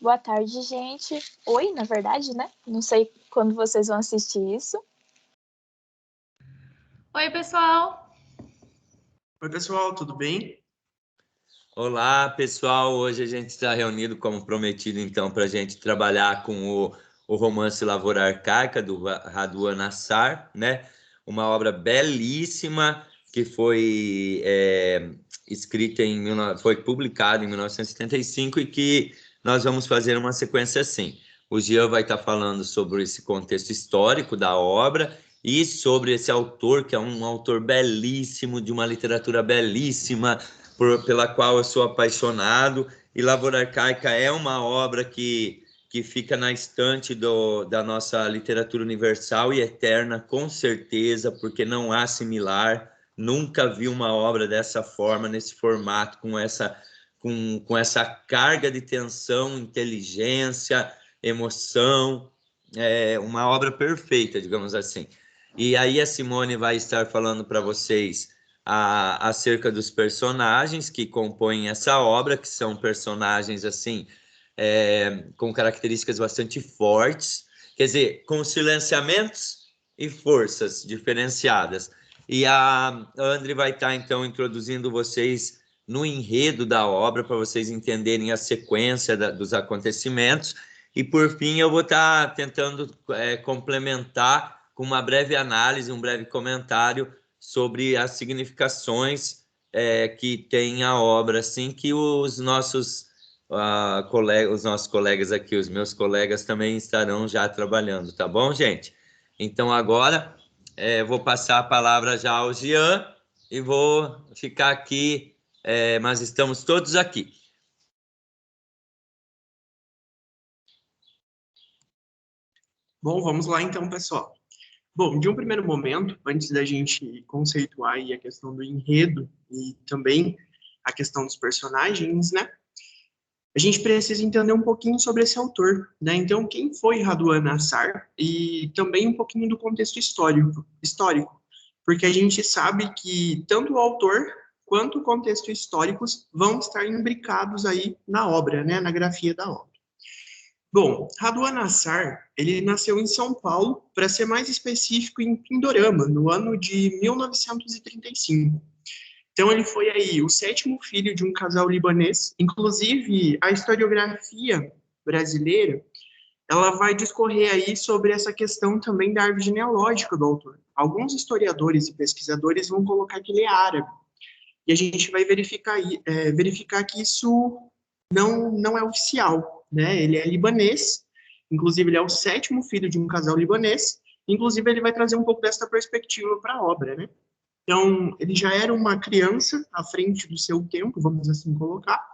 Boa tarde, gente. Oi, na verdade, né? Não sei quando vocês vão assistir isso. Oi, pessoal. Oi, pessoal, tudo bem? Olá, pessoal. Hoje a gente está reunido, como prometido, então, para a gente trabalhar com o romance Lavoura Arcaica, do Raduan Nassar, né? Uma obra belíssima que foi escrita foi publicada em 1975 e que nós vamos fazer uma sequência assim. O Jean vai estar falando sobre esse contexto histórico da obra e sobre esse autor, que é um autor belíssimo, de uma literatura belíssima, pela qual eu sou apaixonado. E Lavoura Arcaica é uma obra que fica na estante da nossa literatura universal e eterna, com certeza, porque não há similar. Nunca vi uma obra dessa forma, nesse formato, com essa carga de tensão, inteligência, emoção. É uma obra perfeita, digamos assim. E aí a Simone vai estar falando para vocês acerca dos personagens que compõem essa obra, que são personagens assim com características bastante fortes, quer dizer, com silenciamentos e forças diferenciadas. E a André vai estar, então, introduzindo vocês no enredo da obra, para vocês entenderem a sequência dos acontecimentos. E, por fim, eu vou estar tentando complementar com uma breve análise, um breve comentário sobre as significações que tem a obra, assim, que os nossos colegas aqui, os meus colegas também estarão já trabalhando, tá bom, gente? Então, agora, vou passar a palavra já ao Jean e vou ficar aqui, mas estamos todos aqui. Bom, vamos lá então, pessoal. Bom, de um primeiro momento, antes da gente conceituar aí a questão do enredo e também a questão dos personagens, né? A gente precisa entender um pouquinho sobre esse autor, né? Então, quem foi Raduan Nassar e também um pouquinho do contexto histórico, porque a gente sabe que tanto o autor quanto o contexto históricos vão estar imbricados aí na obra, né? Na grafia da obra. Bom, Raduan Nassar, ele nasceu em São Paulo, para ser mais específico, em Pindorama, no ano de 1935. Então, ele foi aí o 7º filho de um casal libanês. Inclusive, a historiografia brasileira, ela vai discorrer aí sobre essa questão também da árvore genealógica do autor. Alguns historiadores e pesquisadores vão colocar que ele é árabe. E a gente vai verificar que isso não é oficial, né? Ele é libanês, inclusive ele é o 7º filho de um casal libanês. Inclusive, ele vai trazer um pouco dessa perspectiva para a obra, né? Então, ele já era uma criança à frente do seu tempo, vamos assim colocar,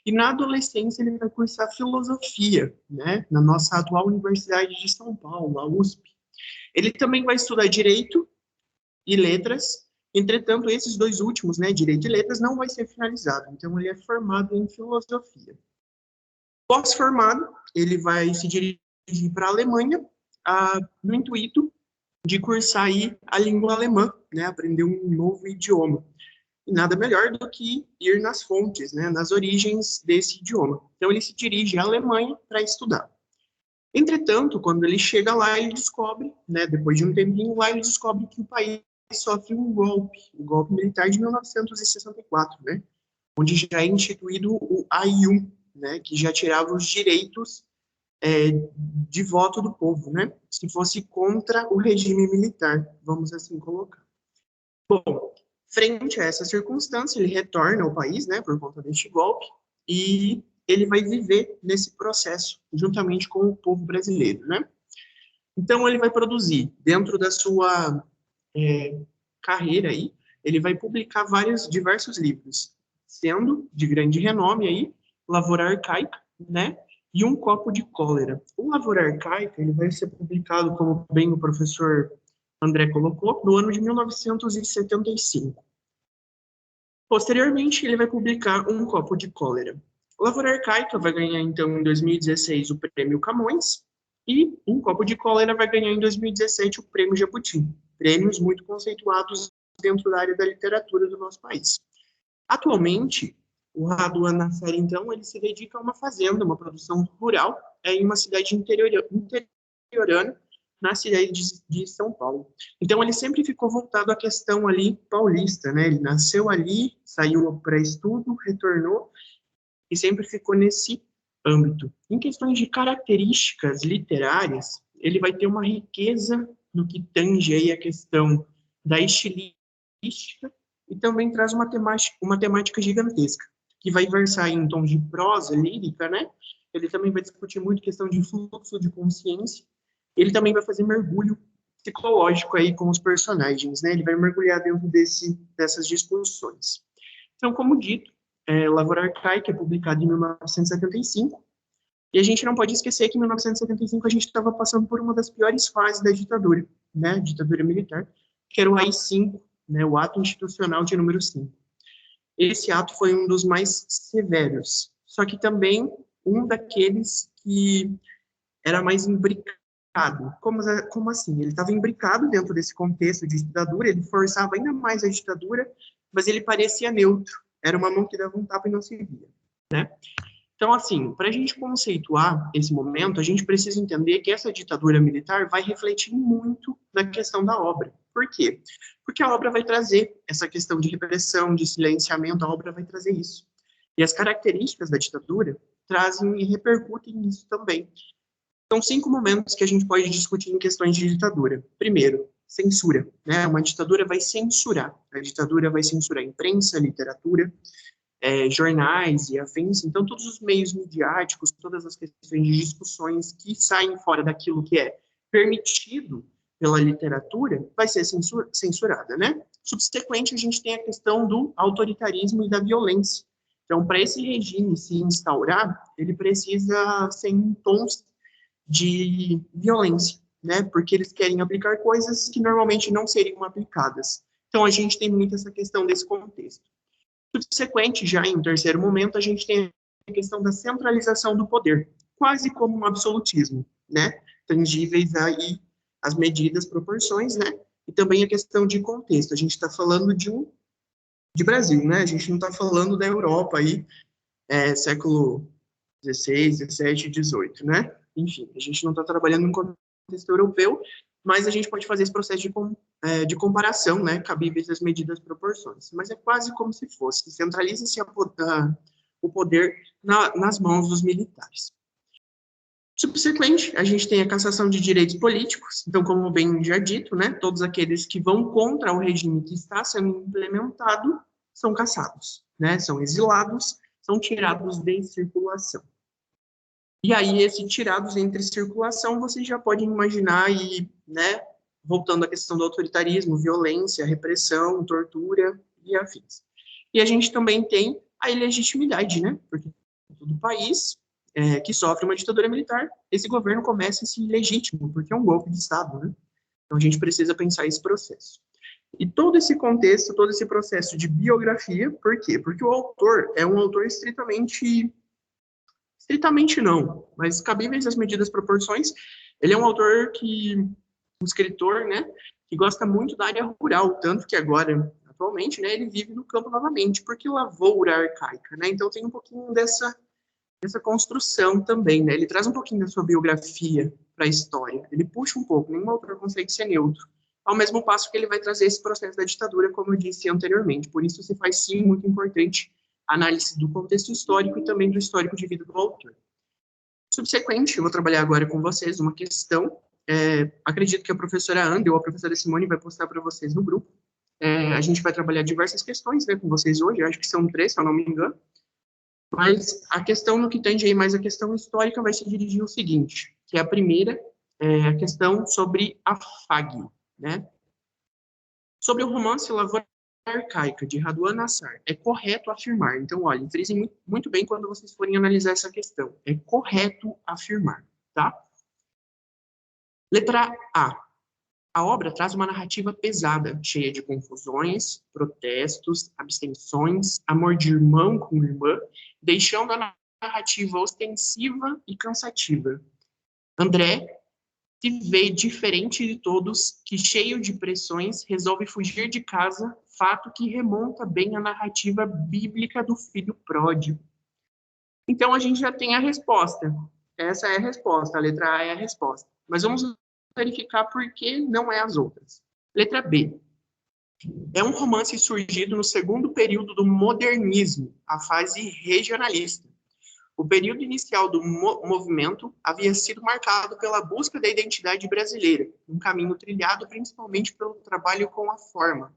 e na adolescência ele vai cursar filosofia, né, na nossa atual Universidade de São Paulo, a USP. Ele também vai estudar direito e letras, entretanto, esses dois últimos, né, direito e letras, não vai ser finalizado, então ele é formado em filosofia. Pós-formado, ele vai se dirigir para a Alemanha, no intuito de cursar aí a língua alemã, né, aprender um novo idioma. E nada melhor do que ir nas fontes, né, nas origens desse idioma. Então ele se dirige à Alemanha para estudar. Entretanto, quando ele chega lá, ele descobre, né, depois de um tempinho lá, ele descobre que o país sofre um golpe, o golpe militar de 1964, né, onde já é instituído o AI-1, né, que já tirava os direitos de voto do povo, né? Se fosse contra o regime militar, vamos assim colocar. Bom, frente a essa circunstância, ele retorna ao país, né, por conta deste golpe, e ele vai viver nesse processo, juntamente com o povo brasileiro, né? Então, ele vai produzir, dentro da sua carreira aí, ele vai publicar diversos livros, sendo de grande renome aí, Lavoura Arcaica, né? E Um Copo de Cólera. O Lavoura Arcaica, ele vai ser publicado, como bem o professor André colocou, no ano de 1975. Posteriormente, ele vai publicar Um Copo de Cólera. Lavoura Arcaica vai ganhar, então, em 2016, o Prêmio Camões, e Um Copo de Cólera vai ganhar em 2017 o Prêmio Jabuti. Prêmios muito conceituados dentro da área da literatura do nosso país. Atualmente, O Raduan Nassar, então, ele se dedica a uma fazenda, uma produção rural, em uma cidade interiorana, na cidade de São Paulo. Então, ele sempre ficou voltado à questão ali paulista, né? Ele nasceu ali, saiu para estudo, retornou, e sempre ficou nesse âmbito. Em questões de características literárias, ele vai ter uma riqueza no que tange aí a questão da estilística e também traz uma temática gigantesca, que vai versar em tons de prosa lírica, né? Ele também vai discutir muito questão de fluxo de consciência. Ele também vai fazer mergulho psicológico aí com os personagens, né? Ele vai mergulhar dentro dessas discussões. Então, como dito, Lavoura Arcaica é publicado em 1975, e a gente não pode esquecer que em 1975 a gente estava passando por uma das piores fases da ditadura, né, ditadura militar, que era o AI-5, né, o ato institucional de número 5. Esse ato foi um dos mais severos, só que também um daqueles que era mais imbricado. Como assim? Ele estava imbricado dentro desse contexto de ditadura, ele forçava ainda mais a ditadura, mas ele parecia neutro. Era uma mão que dava um tapa e não se via, né? Então, assim, para a gente conceituar esse momento, a gente precisa entender que essa ditadura militar vai refletir muito na questão da obra. Por quê? Porque a obra vai trazer essa questão de repressão, de silenciamento, a obra vai trazer isso. E as características da ditadura trazem e repercutem nisso também. São 5 momentos que a gente pode discutir em questões de ditadura. Primeiro, censura, né? Uma ditadura vai censurar. A ditadura vai censurar a imprensa, a literatura, jornais e afins. Então, todos os meios midiáticos, todas as questões de discussões que saem fora daquilo que é permitido pela literatura, vai ser censurada, né? Subsequente, a gente tem a questão do autoritarismo e da violência. Então, para esse regime se instaurar, ele precisa ser em tons de violência, né? Porque eles querem aplicar coisas que normalmente não seriam aplicadas. Então, a gente tem muito essa questão desse contexto. Subsequente, já em um terceiro momento, a gente tem a questão da centralização do poder, quase como um absolutismo, né? Tangíveis aí as medidas, proporções, né? E também a questão de contexto. A gente está falando de Brasil, né? A gente não está falando da Europa aí, século XVI, XVII, XVIII, né? Enfim, a gente não está trabalhando em contexto europeu, mas a gente pode fazer esse processo de comparação, né, cabíveis às medidas proporções. Mas é quase como se fosse, centraliza-se o poder nas mãos dos militares. Subsequente, a gente tem a cassação de direitos políticos, então, como bem já dito, né, todos aqueles que vão contra o regime que está sendo implementado são cassados, né, são exilados, são tirados de circulação. E aí, esse tirados entre circulação, vocês já podem imaginar, e, né, voltando à questão do autoritarismo, violência, repressão, tortura e afins. E a gente também tem a ilegitimidade, né, porque todo país que sofre uma ditadura militar, esse governo começa a ser ilegítimo, porque é um golpe de Estado, né? Então, a gente precisa pensar esse processo. E todo esse contexto, todo esse processo de biografia, por quê? Porque o autor é um autor estritamente não, mas cabíveis às medidas proporções, ele é um autor um escritor, né, que gosta muito da área rural, tanto que agora, atualmente, né, ele vive no campo novamente, porque lavoura arcaica, né, então tem um pouquinho dessa construção também, né, ele traz um pouquinho da sua biografia para a história, ele puxa um pouco, nenhum autor consegue ser neutro, ao mesmo passo que ele vai trazer esse processo da ditadura, como eu disse anteriormente, por isso se faz, sim, muito importante a análise do contexto histórico e também do histórico de vida do autor. Subsequente, eu vou trabalhar agora com vocês uma questão, acredito que a professora André ou a professora Simone vai postar para vocês no grupo, a gente vai trabalhar diversas questões, né, com vocês hoje, acho que são 3, se eu não me engano, mas a questão no que tange aí mais a questão histórica vai se dirigir ao seguinte, que é a primeira, a questão sobre a FAG, né? Sobre o romance Lavoura Arcaica, de Raduan Nassar, é correto afirmar, então, olha, frisem muito bem quando vocês forem analisar essa questão, é correto afirmar, tá? Letra A. A obra traz uma narrativa pesada, cheia de confusões, protestos, abstenções, amor de irmão com irmã, deixando a narrativa ostensiva e cansativa. André se vê diferente de todos, que, cheio de pressões, resolve fugir de casa, fato que remonta bem à narrativa bíblica do filho pródigo. Então, a gente já tem a resposta. Essa é a resposta, a letra A é a resposta. Mas vamos verificar por que não é as outras. Letra B. É um romance surgido no segundo período do modernismo, a fase regionalista. O período inicial do movimento havia sido marcado pela busca da identidade brasileira, um caminho trilhado principalmente pelo trabalho com a forma,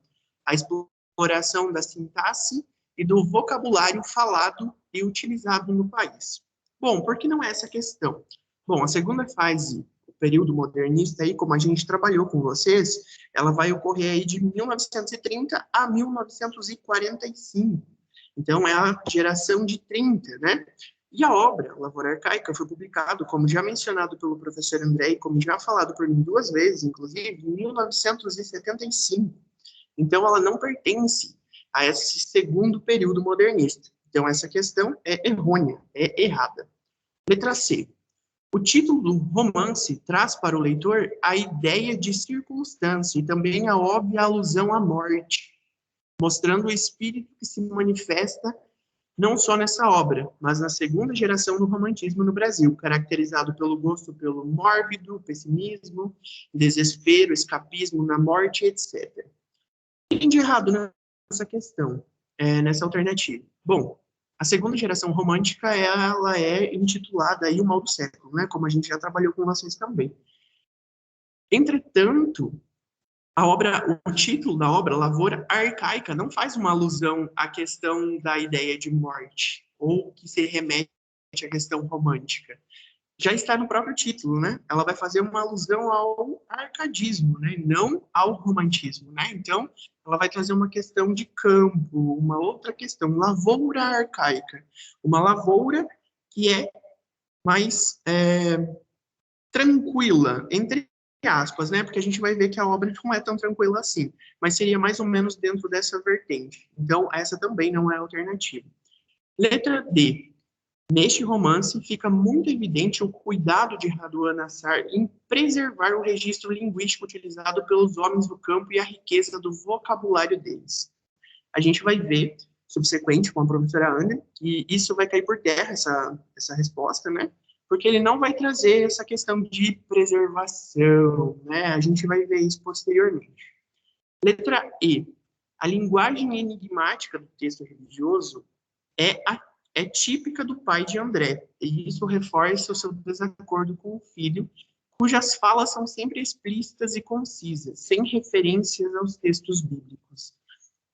a exploração da sintaxe e do vocabulário falado e utilizado no país. Bom, por que não é essa a questão? Bom, a segunda fase, o período modernista, aí, como a gente trabalhou com vocês, ela vai ocorrer aí de 1930 a 1945. Então, é a geração de 30, né? E a obra, Lavoura Arcaica, foi publicado, como já mencionado pelo professor André, e como já falado por mim 2 vezes, inclusive, em 1975. Então, ela não pertence a esse segundo período modernista. Então, essa questão é errônea, é errada. Letra C. O título do romance traz para o leitor a ideia de circunstância e também a óbvia alusão à morte, mostrando o espírito que se manifesta não só nessa obra, mas na segunda geração do romantismo no Brasil, caracterizado pelo gosto pelo mórbido, pessimismo, desespero, escapismo na morte, etc. O que tem de errado nessa questão, nessa alternativa? Bom, a segunda geração romântica, ela é intitulada aí O Mal do Século, né? Como a gente já trabalhou com vocês também. Entretanto, o título da obra, Lavoura Arcaica, não faz uma alusão à questão da ideia de morte, ou que se remete à questão romântica. Já está no próprio título, né? Ela vai fazer uma alusão ao arcadismo, né? Não ao romantismo, né? Então, ela vai trazer uma questão de campo, uma outra questão, lavoura arcaica. Uma lavoura que é mais tranquila, entre aspas, né? Porque a gente vai ver que a obra não é tão tranquila assim, mas seria mais ou menos dentro dessa vertente. Então, essa também não é alternativa. Letra D. Neste romance, fica muito evidente o cuidado de Raduan Nassar em preservar o registro linguístico utilizado pelos homens do campo e a riqueza do vocabulário deles. A gente vai ver, subsequente, com a professora Ana, que isso vai cair por terra, essa resposta, né? Porque ele não vai trazer essa questão de preservação, né? A gente vai ver isso posteriormente. Letra E. A linguagem enigmática do texto religioso é típica do pai de André, e isso reforça o seu desacordo com o filho, cujas falas são sempre explícitas e concisas, sem referências aos textos bíblicos.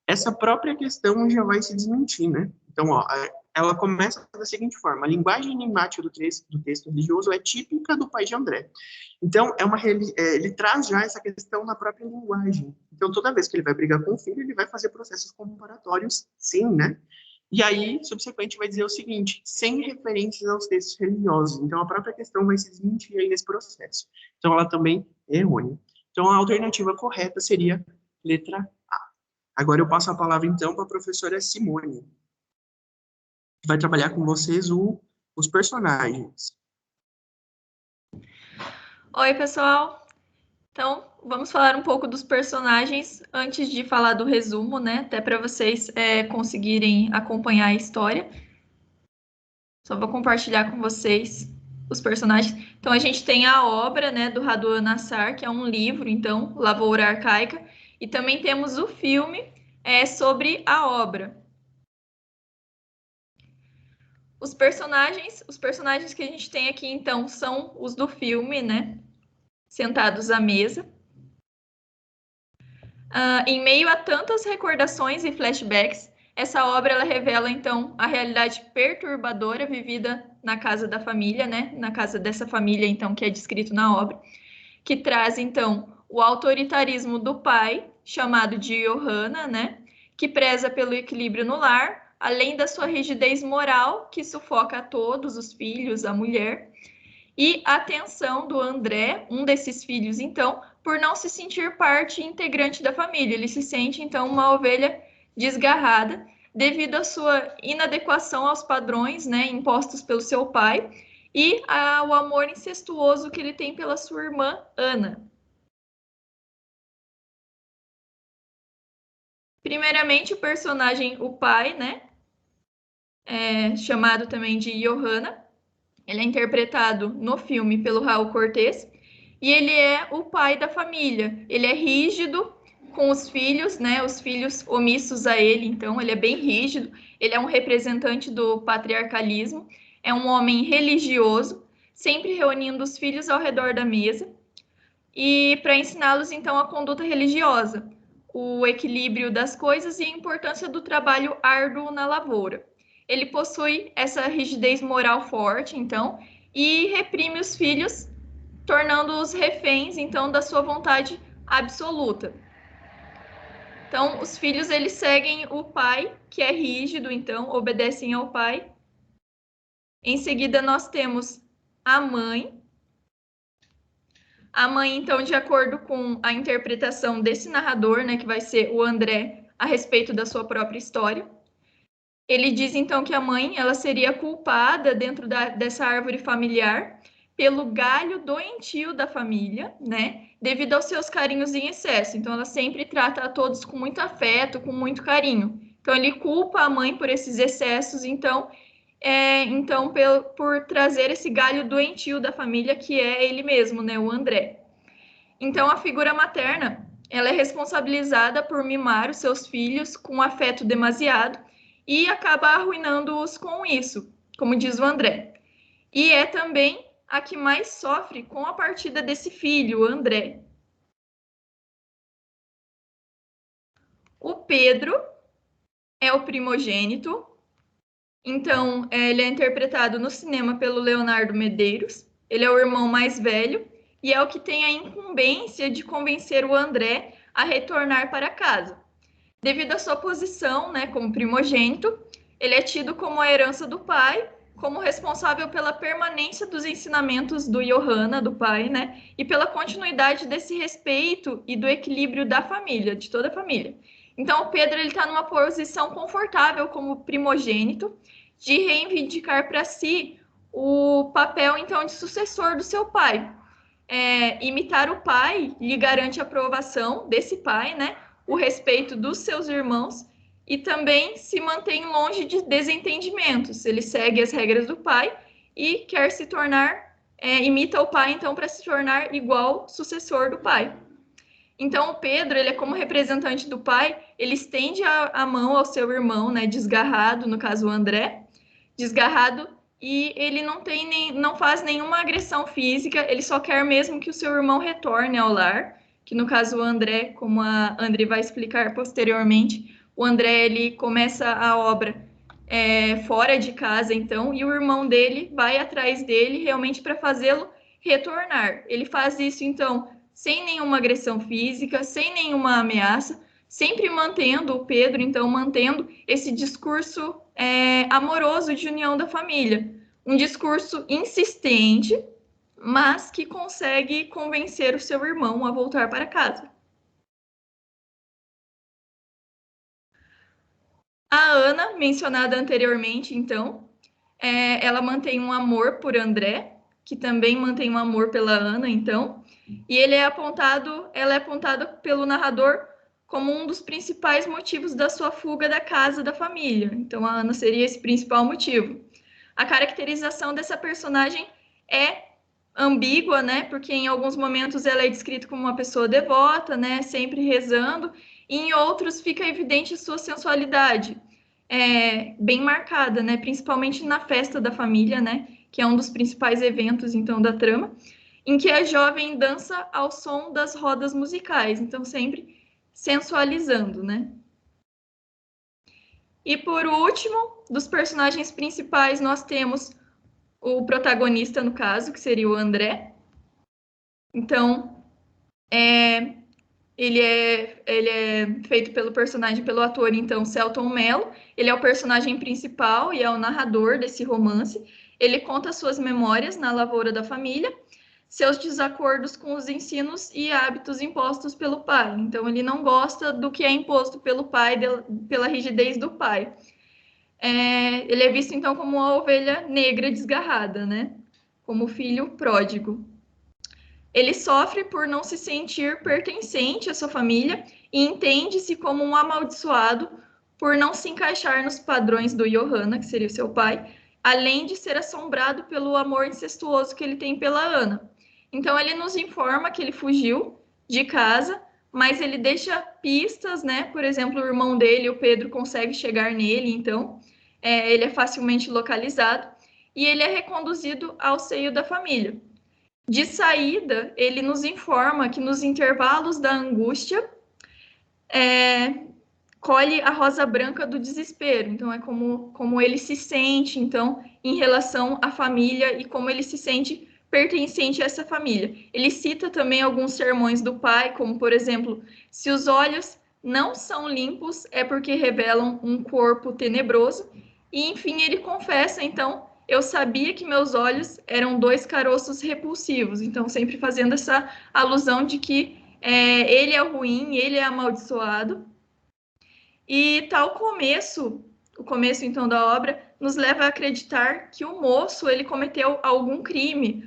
Essa própria questão já vai se desmentir, né? Então, ó, ela começa da seguinte forma: a linguagem enigmática do texto religioso é típica do pai de André. Então, ele traz já essa questão na própria linguagem. Então, toda vez que ele vai brigar com o filho, ele vai fazer processos comparatórios, sim, né? E aí, subsequente, vai dizer o seguinte: sem referências aos textos religiosos. Então, a própria questão vai se desmentir aí nesse processo. Então, ela também é errônea. Então, a alternativa correta seria letra A. Agora eu passo a palavra, então, para a professora Simone, que vai trabalhar com vocês os personagens. Oi, pessoal. Então, vamos falar um pouco dos personagens antes de falar do resumo, né? Até para vocês conseguirem acompanhar a história. Só vou compartilhar com vocês os personagens. Então, a gente tem a obra, né, do Raduan Nassar, que é um livro, então, Lavoura Arcaica. E também temos o filme sobre a obra. Os personagens que a gente tem aqui, então, são os do filme, né? Sentados à mesa. Em meio a tantas recordações e flashbacks, essa obra ela revela, então, a realidade perturbadora vivida na casa da família, né? Na casa dessa família, então, que é descrito na obra, que traz, então, o autoritarismo do pai, chamado de Johanna, né? Que preza pelo equilíbrio no lar, além da sua rigidez moral, que sufoca a todos, os filhos, a mulher, e a tensão do André, um desses filhos, então, por não se sentir parte integrante da família. Ele se sente, então, uma ovelha desgarrada, devido à sua inadequação aos padrões, né, impostos pelo seu pai, e ao amor incestuoso que ele tem pela sua irmã, Ana. Primeiramente, o personagem, o pai, né? Chamado também de Johanna. Ele é interpretado no filme pelo Raul Cortez. E ele é o pai da família. Ele é rígido com os filhos, né? Os filhos omissos a ele, então ele é bem rígido. Ele é um representante do patriarcalismo. É um homem religioso, sempre reunindo os filhos ao redor da mesa. E para ensiná-los, então, a conduta religiosa, o equilíbrio das coisas e a importância do trabalho árduo na lavoura. Ele possui essa rigidez moral forte, então, e reprime os filhos, tornando-os reféns, então, da sua vontade absoluta. Então, os filhos, eles seguem o pai, que é rígido, então, obedecem ao pai. Em seguida, nós temos a mãe. A mãe, então, de acordo com a interpretação desse narrador, né, que vai ser o André, a respeito da sua própria história, ele diz, então, que a mãe, ela seria culpada dentro dessa árvore familiar pelo galho doentio da família, né, devido aos seus carinhos em excesso. Então, ela sempre trata a todos com muito afeto, com muito carinho. Então, ele culpa a mãe por esses excessos, então, por trazer esse galho doentio da família, que é ele mesmo, né, o André. Então, a figura materna, ela é responsabilizada por mimar os seus filhos com afeto demasiado e acaba arruinando-os com isso, como diz o André. E é também a que mais sofre com a partida desse filho, o André. O Pedro é o primogênito. Então, ele é interpretado no cinema pelo Leonardo Medeiros. Ele é o irmão mais velho e é o que tem a incumbência de convencer o André a retornar para casa. Devido à sua posição, né, como primogênito, ele é tido como a herança do pai, como responsável pela permanência dos ensinamentos do Johanna, do pai, né, e pela continuidade desse respeito e do equilíbrio da família, de toda a família. Então, o Pedro está numa posição confortável como primogênito, de reivindicar para si o papel, então, de sucessor do seu pai. Imitar o pai lhe garante a aprovação desse pai, né, o respeito dos seus irmãos e também se mantém longe de desentendimentos. Ele segue as regras do pai e quer se tornar, imita o pai, então, para se tornar igual sucessor do pai. Então, o Pedro, ele é como representante do pai, ele estende a mão ao seu irmão, né, desgarrado, no caso o André, desgarrado, e ele não faz nenhuma agressão física, ele só quer mesmo que o seu irmão retorne ao lar, que no caso o André, como a André vai explicar posteriormente, o André, ele começa a obra fora de casa, então, e o irmão dele vai atrás dele realmente para fazê-lo retornar. Ele faz isso, então, sem nenhuma agressão física, sem nenhuma ameaça, sempre mantendo o Pedro, então, mantendo esse discurso amoroso de união da família. Um discurso insistente, mas que consegue convencer o seu irmão a voltar para casa. A Ana, mencionada anteriormente, então, ela mantém um amor por André, que também mantém um amor pela Ana, então, e ela é apontada pelo narrador como um dos principais motivos da sua fuga da casa da família. Então, a Ana seria esse principal motivo. A caracterização dessa personagem é ambígua, né? Porque em alguns momentos ela é descrita como uma pessoa devota, né? Sempre rezando, e em outros fica evidente sua sensualidade, bem marcada, né? Principalmente na festa da família, né? Que é um dos principais eventos, então, da trama, em que a jovem dança ao som das rodas musicais, então sempre sensualizando, né? E por último, dos personagens principais, nós temos o protagonista, no caso, que seria o André. Então, ele é feito pelo ator, então, Selton Mello. Ele é o personagem principal e é o narrador desse romance. Ele conta suas memórias na lavoura da família, seus desacordos com os ensinos e hábitos impostos pelo pai. Então, ele não gosta do que é imposto pelo pai, pela rigidez do pai. Ele é visto, então, como uma ovelha negra desgarrada, né? Como filho pródigo. Ele sofre por não se sentir pertencente à sua família e entende-se como um amaldiçoado por não se encaixar nos padrões do Johanna, que seria o seu pai, além de ser assombrado pelo amor incestuoso que ele tem pela Ana. Então ele nos informa que ele fugiu de casa, mas ele deixa pistas, né? Por exemplo, o irmão dele, o Pedro, consegue chegar nele, então ele é facilmente localizado e ele é reconduzido ao seio da família. De saída, ele nos informa que nos intervalos da angústia colhe a rosa branca do desespero. Então, é como ele se sente, então, em relação à família e como ele se sente pertencente a essa família. Ele cita também alguns sermões do pai, como, por exemplo, se os olhos não são limpos, é porque revelam um corpo tenebroso. E, enfim, ele confessa, então, eu sabia que meus olhos eram 2 caroços repulsivos. Então, sempre fazendo essa alusão de que ele é ruim, ele é amaldiçoado. E tal o começo então da obra, nos leva a acreditar que o moço ele cometeu algum crime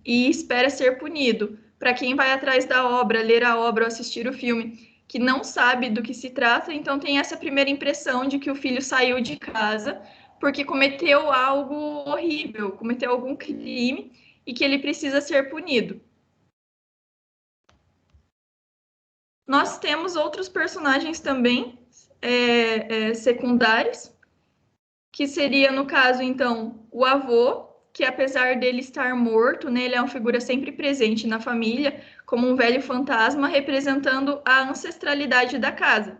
e espera ser punido. Para quem vai atrás da obra, ler a obra ou assistir o filme, que não sabe do que se trata, então tem essa primeira impressão de que o filho saiu de casa porque cometeu algo horrível, cometeu algum crime e que ele precisa ser punido. Nós temos outros personagens também secundários, que seria, no caso, então, o avô, que apesar dele estar morto, né, ele é uma figura sempre presente na família, como um velho fantasma, representando a ancestralidade da casa.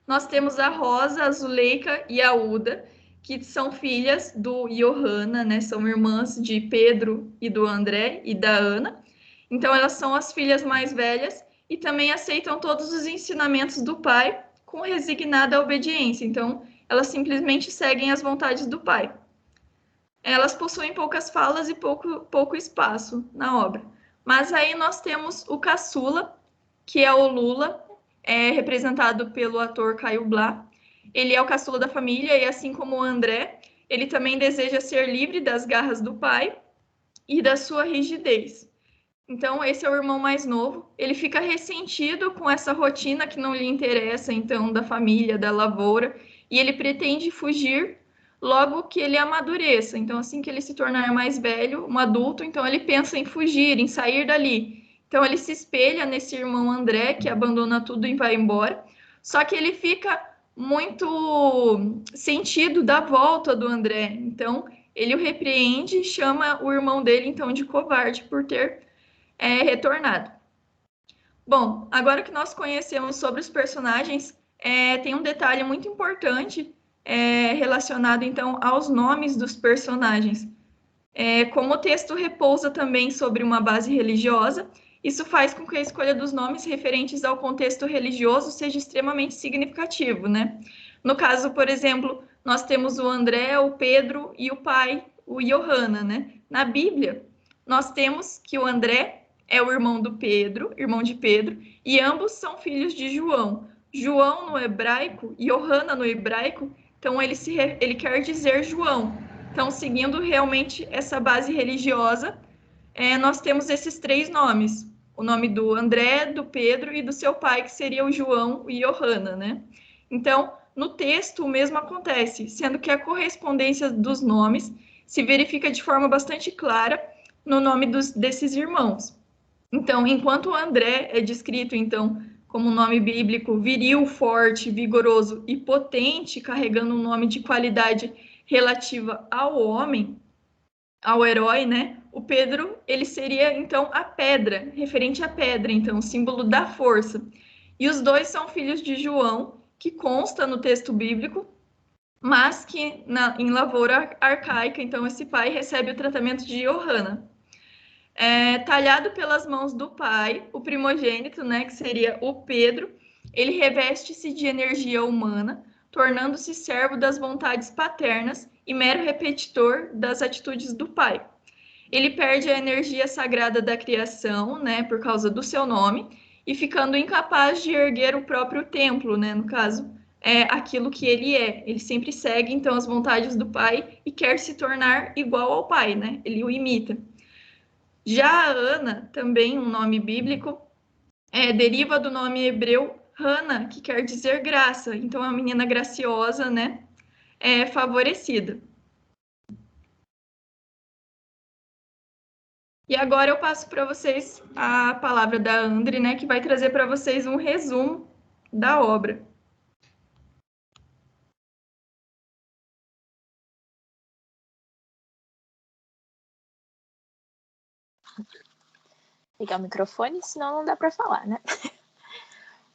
Nós temos a Rosa, a Zuleika e a Uda, que são filhas do Johanna, né, são irmãs de Pedro e do André e da Ana. Então, elas são as filhas mais velhas e também aceitam todos os ensinamentos do pai com resignada obediência. Então, elas simplesmente seguem as vontades do pai. Elas possuem poucas falas e pouco espaço na obra. Mas aí nós temos o caçula, que é o Lula, representado pelo ator Caio Blá. Ele é o caçula da família e, assim como o André, ele também deseja ser livre das garras do pai e da sua rigidez. Então, esse é o irmão mais novo. Ele fica ressentido com essa rotina que não lhe interessa, então, da família, da lavoura, e ele pretende fugir logo que ele amadureça. Então, assim que ele se tornar mais velho, um adulto, então ele pensa em fugir, em sair dali. Então, ele se espelha nesse irmão André, que abandona tudo e vai embora. Só que ele fica muito sentido da volta do André. Então, ele o repreende e chama o irmão dele, então, de covarde por ter retornado. Bom, agora que nós conhecemos sobre os personagens, tem um detalhe muito importante relacionado, então, aos nomes dos personagens. Como o texto repousa também sobre uma base religiosa, isso faz com que a escolha dos nomes referentes ao contexto religioso seja extremamente significativo, né? No caso, por exemplo, nós temos o André, o Pedro e o pai, o Johanna, né? Na Bíblia, nós temos que o André é o irmão do Pedro, irmão de Pedro, e ambos são filhos de João. João no hebraico, Johanna no hebraico, então ele quer dizer João. Então, seguindo realmente essa base religiosa, nós temos esses 3 nomes. O nome do André, do Pedro e do seu pai, que seria o João e Johanna, né? Então, no texto, o mesmo acontece, sendo que a correspondência dos nomes se verifica de forma bastante clara no nome desses irmãos. Então, enquanto o André é descrito, então, como um nome bíblico viril, forte, vigoroso e potente, carregando um nome de qualidade relativa ao homem, ao herói, né? O Pedro, ele seria, então, a pedra, referente à pedra, então, símbolo da força. E os dois são filhos de João, que consta no texto bíblico, mas que em lavoura arcaica, então, esse pai recebe o tratamento de Johanna. Talhado pelas mãos do pai, o primogênito, né, que seria o Pedro, ele reveste-se de energia humana, tornando-se servo das vontades paternas e mero repetitor das atitudes do pai. Ele perde a energia sagrada da criação, né, por causa do seu nome, e ficando incapaz de erguer o próprio templo, né, no caso, aquilo que ele é. Ele sempre segue, então, as vontades do pai e quer se tornar igual ao pai, né, ele o imita. Já a Ana, também um nome bíblico, deriva do nome hebreu Hana, que quer dizer graça. Então, é uma menina graciosa, né? Favorecida. E agora eu passo para vocês a palavra da Andre, né? Que vai trazer para vocês um resumo da obra. Ligar o microfone, senão não dá para falar, né?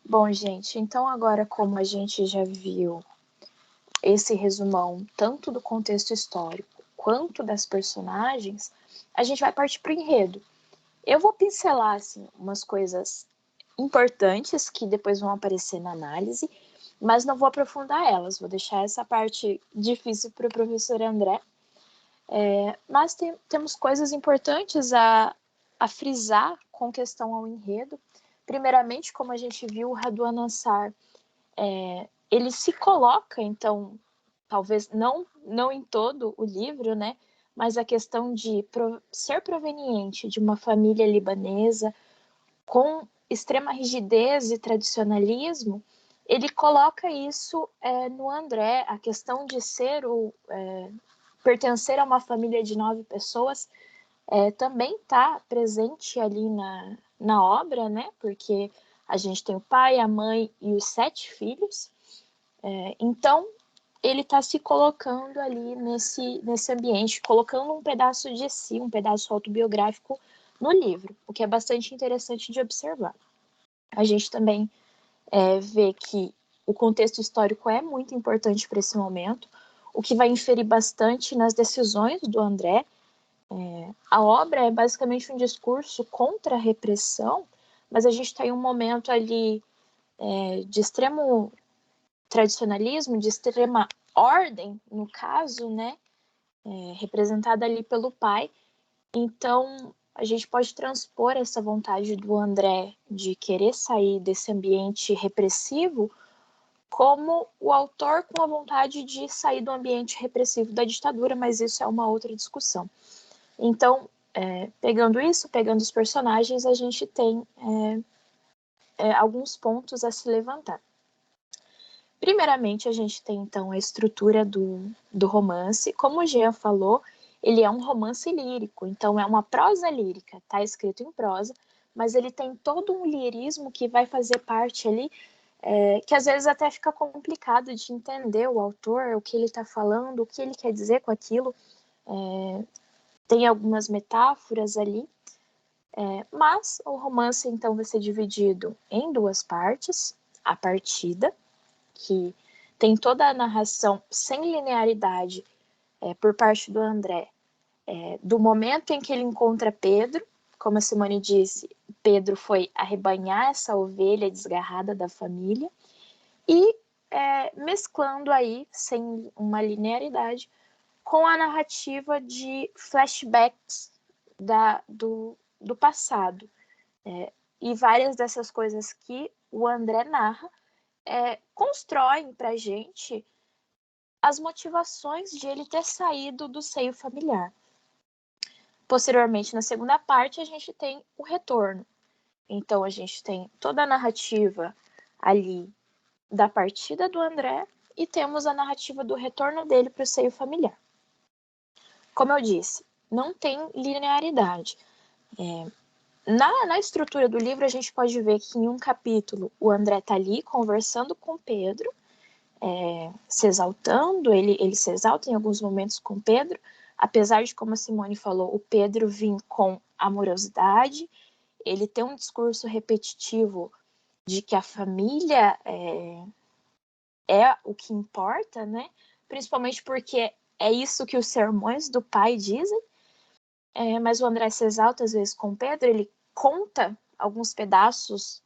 Bom, gente, então agora como a gente já viu esse resumão tanto do contexto histórico quanto das personagens, a gente vai partir para o enredo. Eu vou pincelar assim, umas coisas importantes que depois vão aparecer na análise, mas não vou aprofundar elas, vou deixar essa parte difícil para o professor André. Mas temos coisas importantes a frisar com questão ao enredo. Primeiramente, como a gente viu, o Raduan Nassar, ele se coloca, então, talvez não em todo o livro, né? Mas a questão de ser proveniente de uma família libanesa com extrema rigidez e tradicionalismo, ele coloca isso no André, a questão de ser pertencer a uma família de 9 pessoas também está presente ali na obra, né? Porque a gente tem o pai, a mãe e os 7 filhos. Então, ele está se colocando ali nesse ambiente, colocando um pedaço de si, um pedaço autobiográfico no livro, o que é bastante interessante de observar. A gente também vê que o contexto histórico é muito importante para esse momento, o que vai inferir bastante nas decisões do André. A obra é basicamente um discurso contra a repressão, mas a gente tem um momento ali de extremo tradicionalismo, de extrema ordem, no caso, né, representada ali pelo pai. Então, a gente pode transpor essa vontade do André de querer sair desse ambiente repressivo como o autor com a vontade de sair do ambiente repressivo da ditadura, mas isso é uma outra discussão. Então, pegando os personagens, a gente tem alguns pontos a se levantar. Primeiramente, a gente tem, então, a estrutura do romance. Como o Jean falou, ele é um romance lírico, então é uma prosa lírica, está escrito em prosa, mas ele tem todo um lirismo que vai fazer parte ali, que às vezes até fica complicado de entender o autor, o que ele está falando, o que ele quer dizer com aquilo. Tem algumas metáforas ali, mas o romance, então, vai ser dividido em 2 partes. A partida, que tem toda a narração sem linearidade por parte do André, do momento em que ele encontra Pedro, como a Simone disse, Pedro foi arrebanhar essa ovelha desgarrada da família, e mesclando aí, sem uma linearidade, com a narrativa de flashbacks do passado. E várias dessas coisas que o André narra constroem para a gente as motivações de ele ter saído do seio familiar. Posteriormente, na segunda parte, a gente tem o retorno. Então, a gente tem toda a narrativa ali da partida do André e temos a narrativa do retorno dele para o seio familiar. Como eu disse, não tem linearidade. Na estrutura do livro, a gente pode ver que em um capítulo o André está ali conversando com Pedro, se exaltando, ele se exalta em alguns momentos com Pedro, apesar de, como a Simone falou, o Pedro vir com amorosidade, ele tem um discurso repetitivo de que a família é o que importa, né? Principalmente porque é isso que os sermões do pai dizem. Mas o André se exalta às vezes com Pedro, ele conta alguns pedaços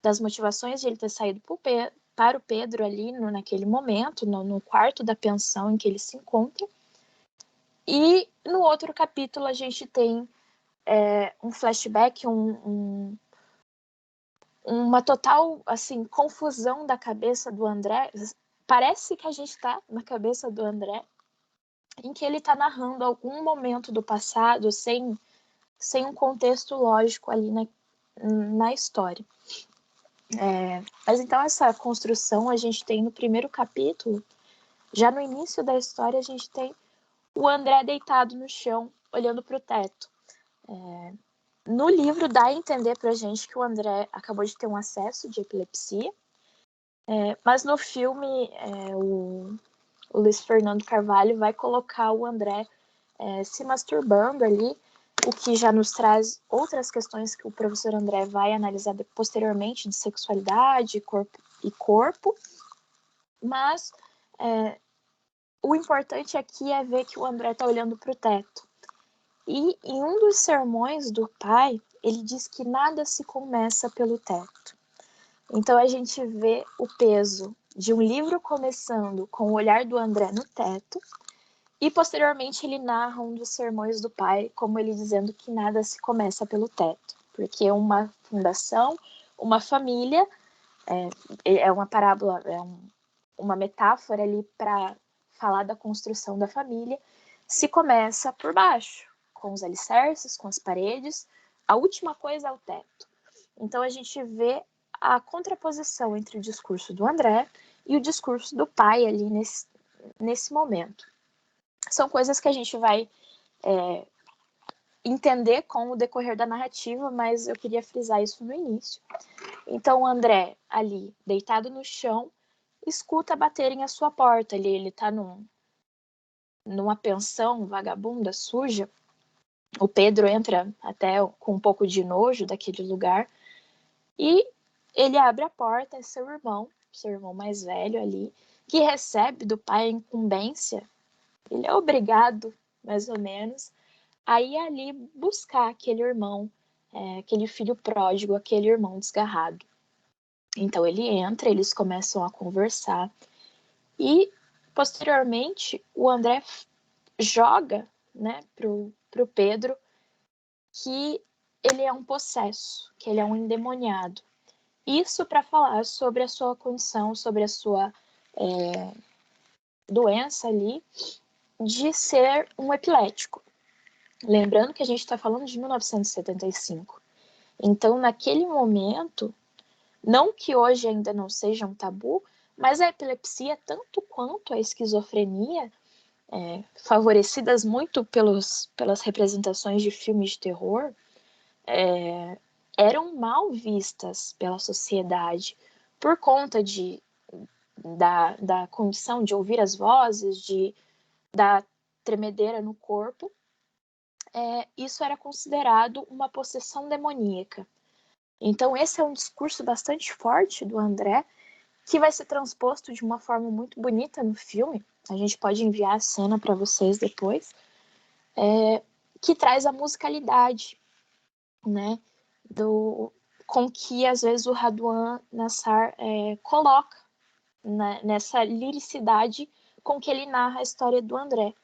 das motivações de ele ter saído para o Pedro ali naquele momento, no quarto da pensão em que ele se encontra. E no outro capítulo a gente tem um flashback, uma total assim, confusão da cabeça do André. Parece que a gente está na cabeça do André, em que ele está narrando algum momento do passado sem sem um contexto lógico ali na história. Mas então essa construção a gente tem no primeiro capítulo, já no início da história a gente tem o André deitado no chão, olhando para o teto. No livro dá a entender pra gente que o André acabou de ter um acesso de epilepsia, mas no filme o Luiz Fernando Carvalho vai colocar o André se masturbando ali, o que já nos traz outras questões que o professor André vai analisar posteriormente de sexualidade e corpo, mas o importante aqui é ver que o André está olhando para o teto. E em um dos sermões do pai, ele diz que nada se começa pelo teto. Então a gente vê o peso de um livro começando com o olhar do André no teto, e posteriormente ele narra um dos sermões do pai, como ele dizendo que nada se começa pelo teto, porque uma fundação, uma família, é uma parábola, uma metáfora ali para falar da construção da família, se começa por baixo, com os alicerces, com as paredes, a última coisa é o teto. Então a gente vê a contraposição entre o discurso do André e o discurso do pai ali nesse momento. São coisas que a gente vai entender com o decorrer da narrativa, mas eu queria frisar isso no início. Então o André ali, deitado no chão, escuta baterem a sua porta. Ele está numa pensão vagabunda, suja. O Pedro entra até com um pouco de nojo daquele lugar e ele abre a porta, é seu irmão mais velho ali, que recebe do pai a incumbência. Ele é obrigado, mais ou menos, a ir ali buscar aquele irmão, aquele filho pródigo, aquele irmão desgarrado. Então ele entra, eles começam a conversar e, posteriormente, o André joga, né, pro Pedro que ele é um possesso, que ele é um endemoniado. Isso para falar sobre a sua condição, sobre a sua doença ali, de ser um epilético. Lembrando que a gente está falando de 1975. Então, naquele momento, não que hoje ainda não seja um tabu, mas a epilepsia, tanto quanto a esquizofrenia, favorecidas muito pelas representações de filmes de terror, eram mal vistas pela sociedade por conta da condição de ouvir as vozes, da tremedeira no corpo. Isso era considerado uma possessão demoníaca. Então esse é um discurso bastante forte do André, que vai ser transposto de uma forma muito bonita no filme. A gente pode enviar a cena para vocês depois, que traz a musicalidade, né, com que às vezes o Radwan Nassar coloca nessa liricidade com que ele narra a história do André.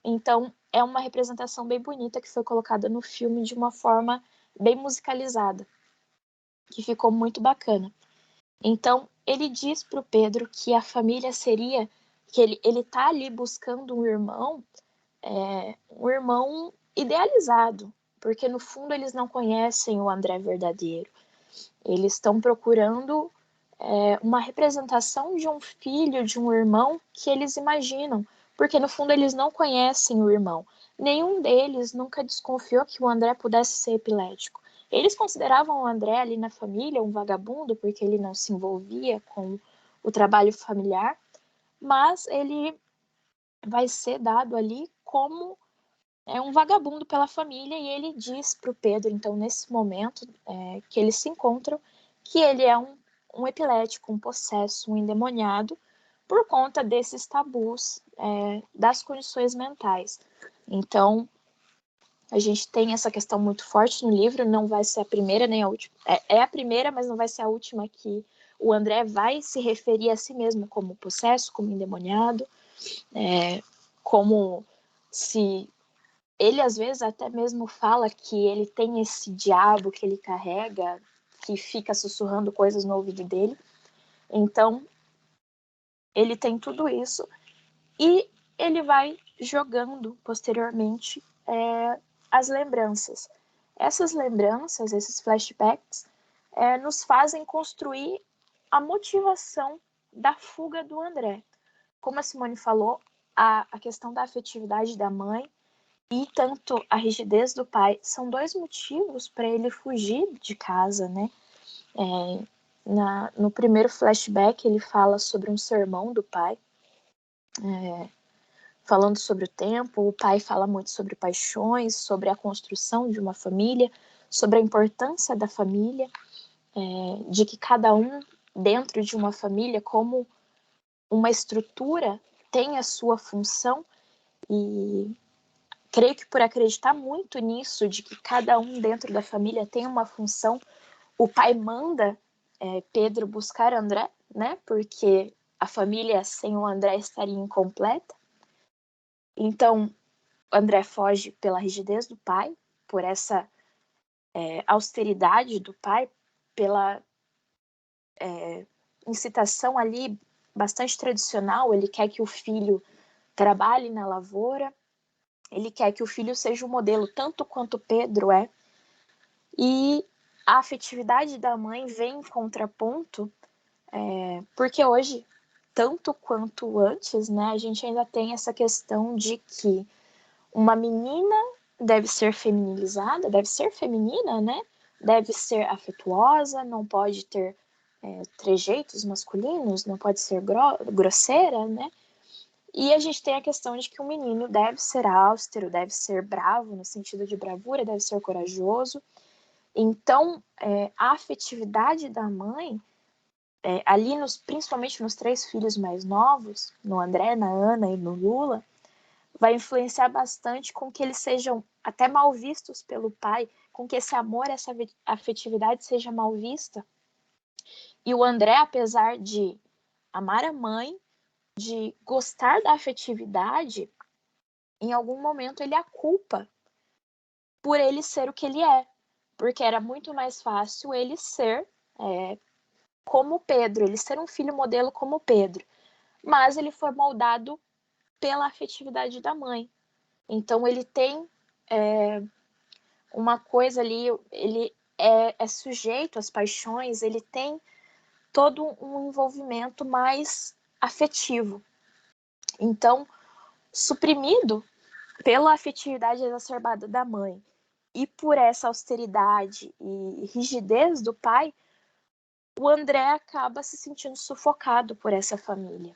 Então é uma representação bem bonita que foi colocada no filme de uma forma bem musicalizada, que ficou muito bacana. Então ele diz para o Pedro que a família seria, que ele tá ali buscando um irmão idealizado, porque no fundo eles não conhecem o André verdadeiro. Eles estão procurando uma representação de um filho, de um irmão que eles imaginam, porque no fundo eles não conhecem o irmão. Nenhum deles nunca desconfiou que o André pudesse ser epilético. Eles consideravam o André ali na família um vagabundo, porque ele não se envolvia com o trabalho familiar, mas ele vai ser dado ali como um vagabundo pela família, e ele diz para o Pedro, então, nesse momento que eles se encontram, que ele é um epilético, um possesso, um endemoniado, por conta desses tabus das condições mentais. Então, a gente tem essa questão muito forte no livro, não vai ser a primeira nem a última. É a primeira, mas não vai ser a última que o André vai se referir a si mesmo como possesso, como endemoniado, como se... Ele, às vezes, até mesmo fala que ele tem esse diabo que ele carrega, que fica sussurrando coisas no ouvido dele. Então, ele tem tudo isso. E ele vai jogando, posteriormente, as lembranças. essas lembranças, esses flashbacks, nos fazem construir a motivação da fuga do André. Como a Simone falou, a questão da afetividade da mãe e tanto a rigidez do pai são dois motivos para ele fugir de casa, né? No primeiro flashback, ele fala sobre um sermão do pai, falando sobre o tempo. O pai fala muito sobre paixões, sobre a construção de uma família, sobre a importância da família, de que cada um dentro de uma família, como uma estrutura, tem a sua função. E creio que por acreditar muito nisso, de que cada um dentro da família tem uma função, o pai manda Pedro buscar André, né? Porque a família sem o André estaria incompleta. Então, André foge pela rigidez do pai, por essa austeridade do pai, pela incitação ali bastante tradicional. Ele quer que o filho trabalhe na lavoura, ele quer que o filho seja um modelo tanto quanto Pedro é. E a afetividade da mãe vem em contraponto, porque hoje, tanto quanto antes, né, a gente ainda tem essa questão de que uma menina deve ser feminilizada, deve ser feminina, né? Deve ser afetuosa, não pode ter trejeitos masculinos, não pode ser grosseira, né? E a gente tem a questão de que o menino deve ser austero, deve ser bravo, no sentido de bravura, deve ser corajoso. Então, a afetividade da mãe, ali principalmente nos 3 filhos mais novos, no André, na Ana e no Lula, vai influenciar bastante com que eles sejam até mal vistos pelo pai, com que esse amor, essa afetividade seja mal vista. E o André, apesar de amar a mãe, de gostar da afetividade, em algum momento ele a culpa por ele ser o que ele é, porque era muito mais fácil ele ser como Pedro, ele ser um filho modelo como Pedro, mas ele foi moldado pela afetividade da mãe. Então ele tem uma coisa ali, ele é sujeito às paixões, ele tem todo um envolvimento mais afetivo. Então, suprimido pela afetividade exacerbada da mãe e por essa austeridade e rigidez do pai, o André acaba se sentindo sufocado por essa família.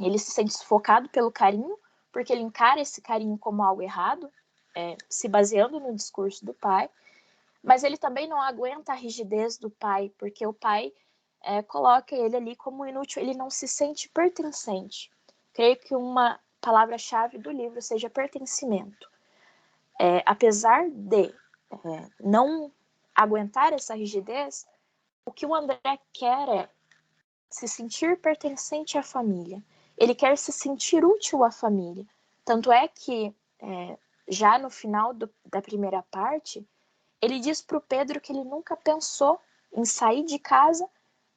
Ele se sente sufocado pelo carinho, porque ele encara esse carinho como algo errado, se baseando no discurso do pai, mas ele também não aguenta a rigidez do pai, porque o pai coloca ele ali como inútil, ele não se sente pertencente. Creio que uma palavra-chave do livro seja pertencimento. Apesar de não aguentar essa rigidez, o que o André quer é se sentir pertencente à família. Ele quer se sentir útil à família. Tanto é que, já no final da primeira parte, ele diz para o Pedro que ele nunca pensou em sair de casa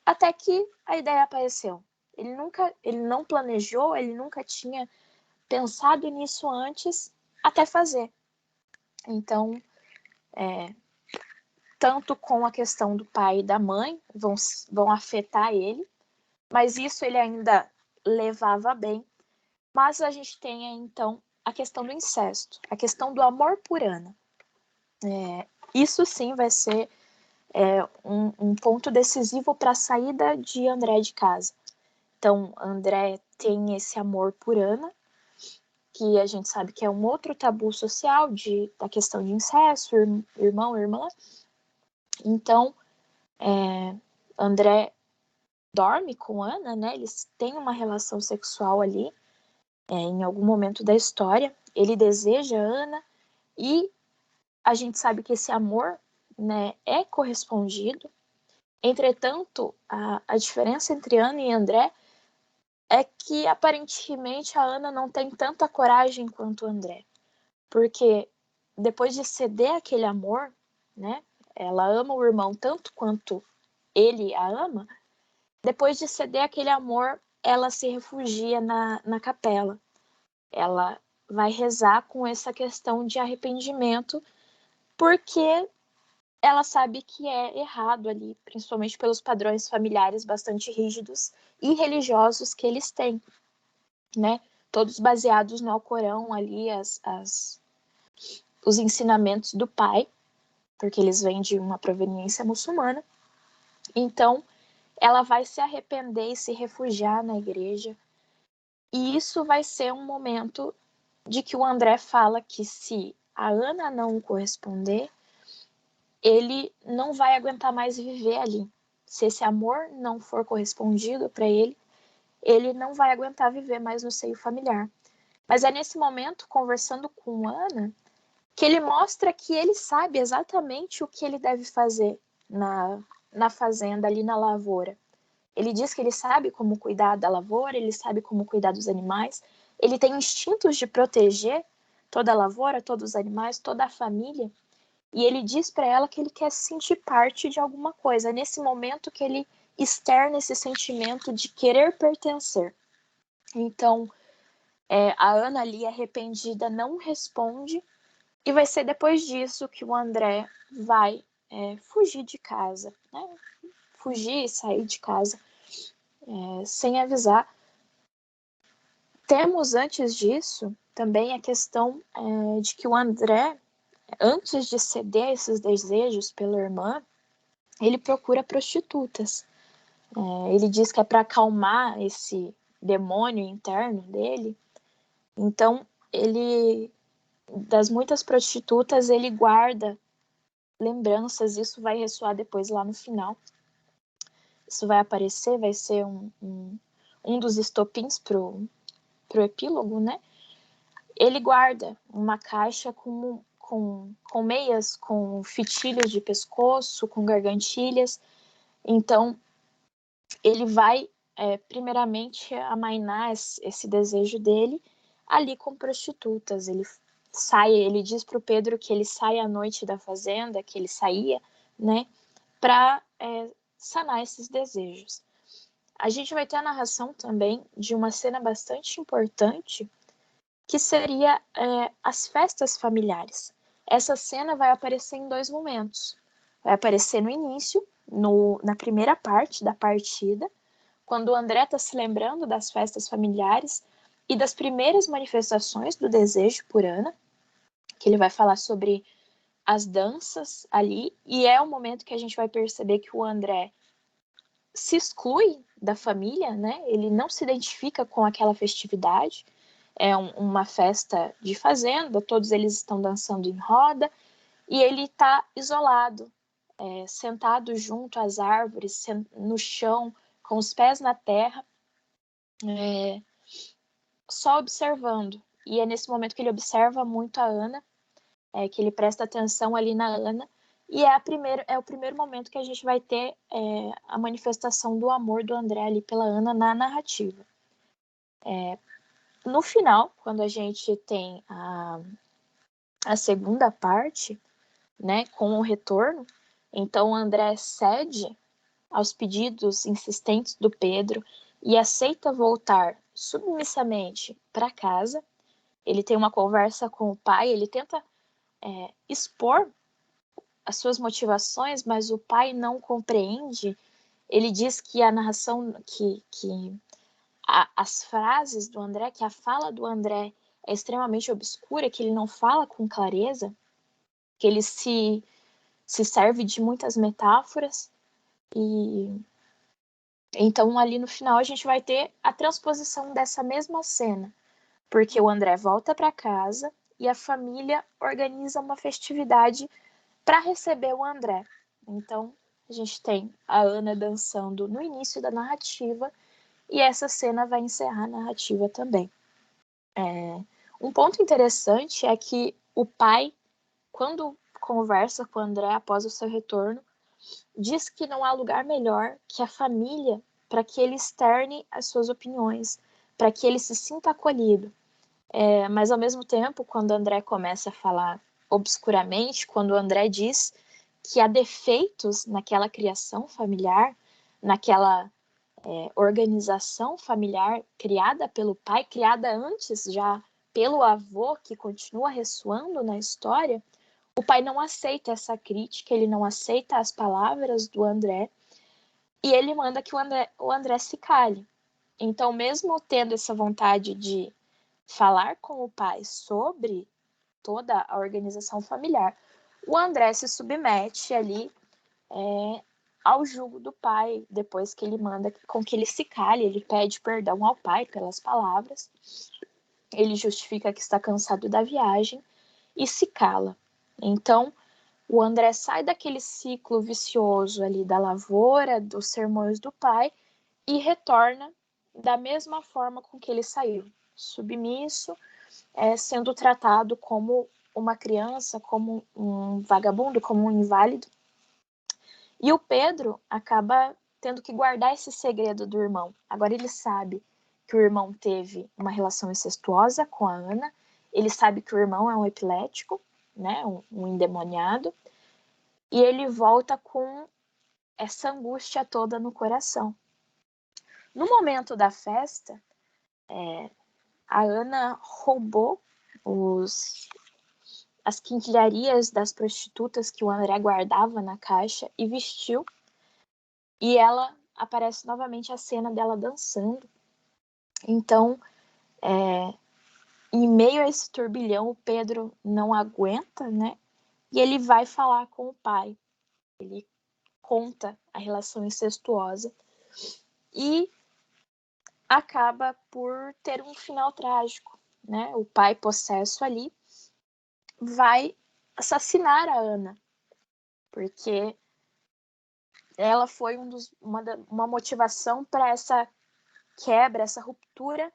até que a ideia apareceu. Ele não planejou, ele nunca tinha pensado nisso antes, até fazer. Então, tanto com a questão do pai e da mãe vão afetar ele, mas isso ele ainda levava bem. Mas a gente tem, então, a questão do incesto, a questão do amor por Ana. Isso sim vai ser um ponto decisivo para a saída de André de casa. Então, André tem esse amor por Ana, que a gente sabe que é um outro tabu social da questão de incesto, irmão, irmã. Então, André dorme com Ana, né? Eles têm uma relação sexual ali, em algum momento da história. Ele deseja Ana e a gente sabe que esse amor, né, é correspondido. Entretanto, a diferença entre Ana e André é que aparentemente a Ana não tem tanta coragem quanto o André, porque depois de ceder aquele amor, né, ela ama o irmão tanto quanto ele a ama. Depois de ceder aquele amor, ela se refugia na capela. Ela vai rezar com essa questão de arrependimento porque ela sabe que é errado ali, principalmente pelos padrões familiares bastante rígidos e religiosos que eles têm, né? Todos baseados no Alcorão ali, os ensinamentos do pai, porque eles vêm de uma proveniência muçulmana. Então, ela vai se arrepender e se refugiar na igreja. E isso vai ser um momento de que o André fala que se a Ana não corresponder, ele não vai aguentar mais viver ali. Se esse amor não for correspondido para ele, ele não vai aguentar viver mais no seio familiar. Mas é nesse momento, conversando com Ana, que ele mostra que ele sabe exatamente o que ele deve fazer na fazenda, ali na lavoura. Ele diz que ele sabe como cuidar da lavoura, ele sabe como cuidar dos animais, ele tem instintos de proteger toda a lavoura, todos os animais, toda a família, e ele diz para ela que ele quer se sentir parte de alguma coisa. É nesse momento que ele externa esse sentimento de querer pertencer. Então, a Ana ali, arrependida, não responde, e vai ser depois disso que o André vai fugir de casa, né? Fugir e sair de casa sem avisar. Temos antes disso também a questão de que o André, antes de ceder a esses desejos pela irmã, ele procura prostitutas. Ele diz que é para acalmar esse demônio interno dele. Então, ele, das muitas prostitutas, ele guarda lembranças. Isso vai ressoar depois lá no final. Isso vai aparecer, vai ser um dos estopins pro epílogo, né? Ele guarda uma caixa com meias, com fitilhos de pescoço, com gargantilhas. Então, ele vai, primeiramente, amainar esse desejo dele ali com prostitutas. Ele diz para o Pedro que ele sai à noite da fazenda, que ele saía, né, para sanar esses desejos. A gente vai ter a narração também de uma cena bastante importante, que seria as festas familiares. Essa cena vai aparecer em 2 momentos. Vai aparecer no início, na primeira parte da partida, quando o André está se lembrando das festas familiares e das primeiras manifestações do desejo por Ana, que ele vai falar sobre as danças ali, e é o momento que a gente vai perceber que o André se exclui da família, né? Ele não se identifica com aquela festividade. É uma festa de fazenda, todos eles estão dançando em roda, e ele está isolado, sentado junto às árvores, no chão, com os pés na terra, só observando. E é nesse momento que ele observa muito a Ana, que ele presta atenção ali na Ana, e é o primeiro momento que a gente vai ter a manifestação do amor do André ali pela Ana na narrativa. No final, quando a gente tem a segunda parte, né, com o retorno, então o André cede aos pedidos insistentes do Pedro e aceita voltar submissamente para casa. Ele tem uma conversa com o pai, ele tenta expor as suas motivações, mas o pai não compreende. Ele diz que a narração, as frases do André, que a fala do André é extremamente obscura, que ele não fala com clareza, que ele se serve de muitas metáforas. E então ali no final a gente vai ter a transposição dessa mesma cena, porque o André volta para casa e a família organiza uma festividade para receber o André. Então a gente tem a Ana dançando no início da narrativa e essa cena vai encerrar a narrativa também. Um ponto interessante é que o pai, quando conversa com o André após o seu retorno, diz que não há lugar melhor que a família para que ele externe as suas opiniões, para que ele se sinta acolhido. Mas, ao mesmo tempo, quando o André começa a falar obscuramente, quando o André diz que há defeitos naquela criação familiar, naquela organização familiar criada pelo pai, criada antes já pelo avô, que continua ressoando na história, o pai não aceita essa crítica, ele não aceita as palavras do André, e ele manda que o André se cale. Então, mesmo tendo essa vontade de falar com o pai sobre toda a organização familiar, o André se submete ali ao jugo do pai, depois que ele manda com que ele se cale, ele pede perdão ao pai pelas palavras, ele justifica que está cansado da viagem e se cala. Então, o André sai daquele ciclo vicioso ali da lavoura, dos sermões do pai, e retorna da mesma forma com que ele saiu, submisso, sendo tratado como uma criança, como um vagabundo, como um inválido. E o Pedro acaba tendo que guardar esse segredo do irmão. Agora ele sabe que o irmão teve uma relação incestuosa com a Ana, ele sabe que o irmão é um epilético, né, um endemoniado, e ele volta com essa angústia toda no coração. No momento da festa, a Ana roubou as quinquilharias das prostitutas que o André guardava na caixa e vestiu. E ela aparece novamente a cena dela dançando. Então, em meio a esse turbilhão, o Pedro não aguenta, né? E ele vai falar com o pai. Ele conta a relação incestuosa e acaba por ter um final trágico, né? O pai possesso ali vai assassinar a Ana, porque ela foi uma motivação para essa quebra, essa ruptura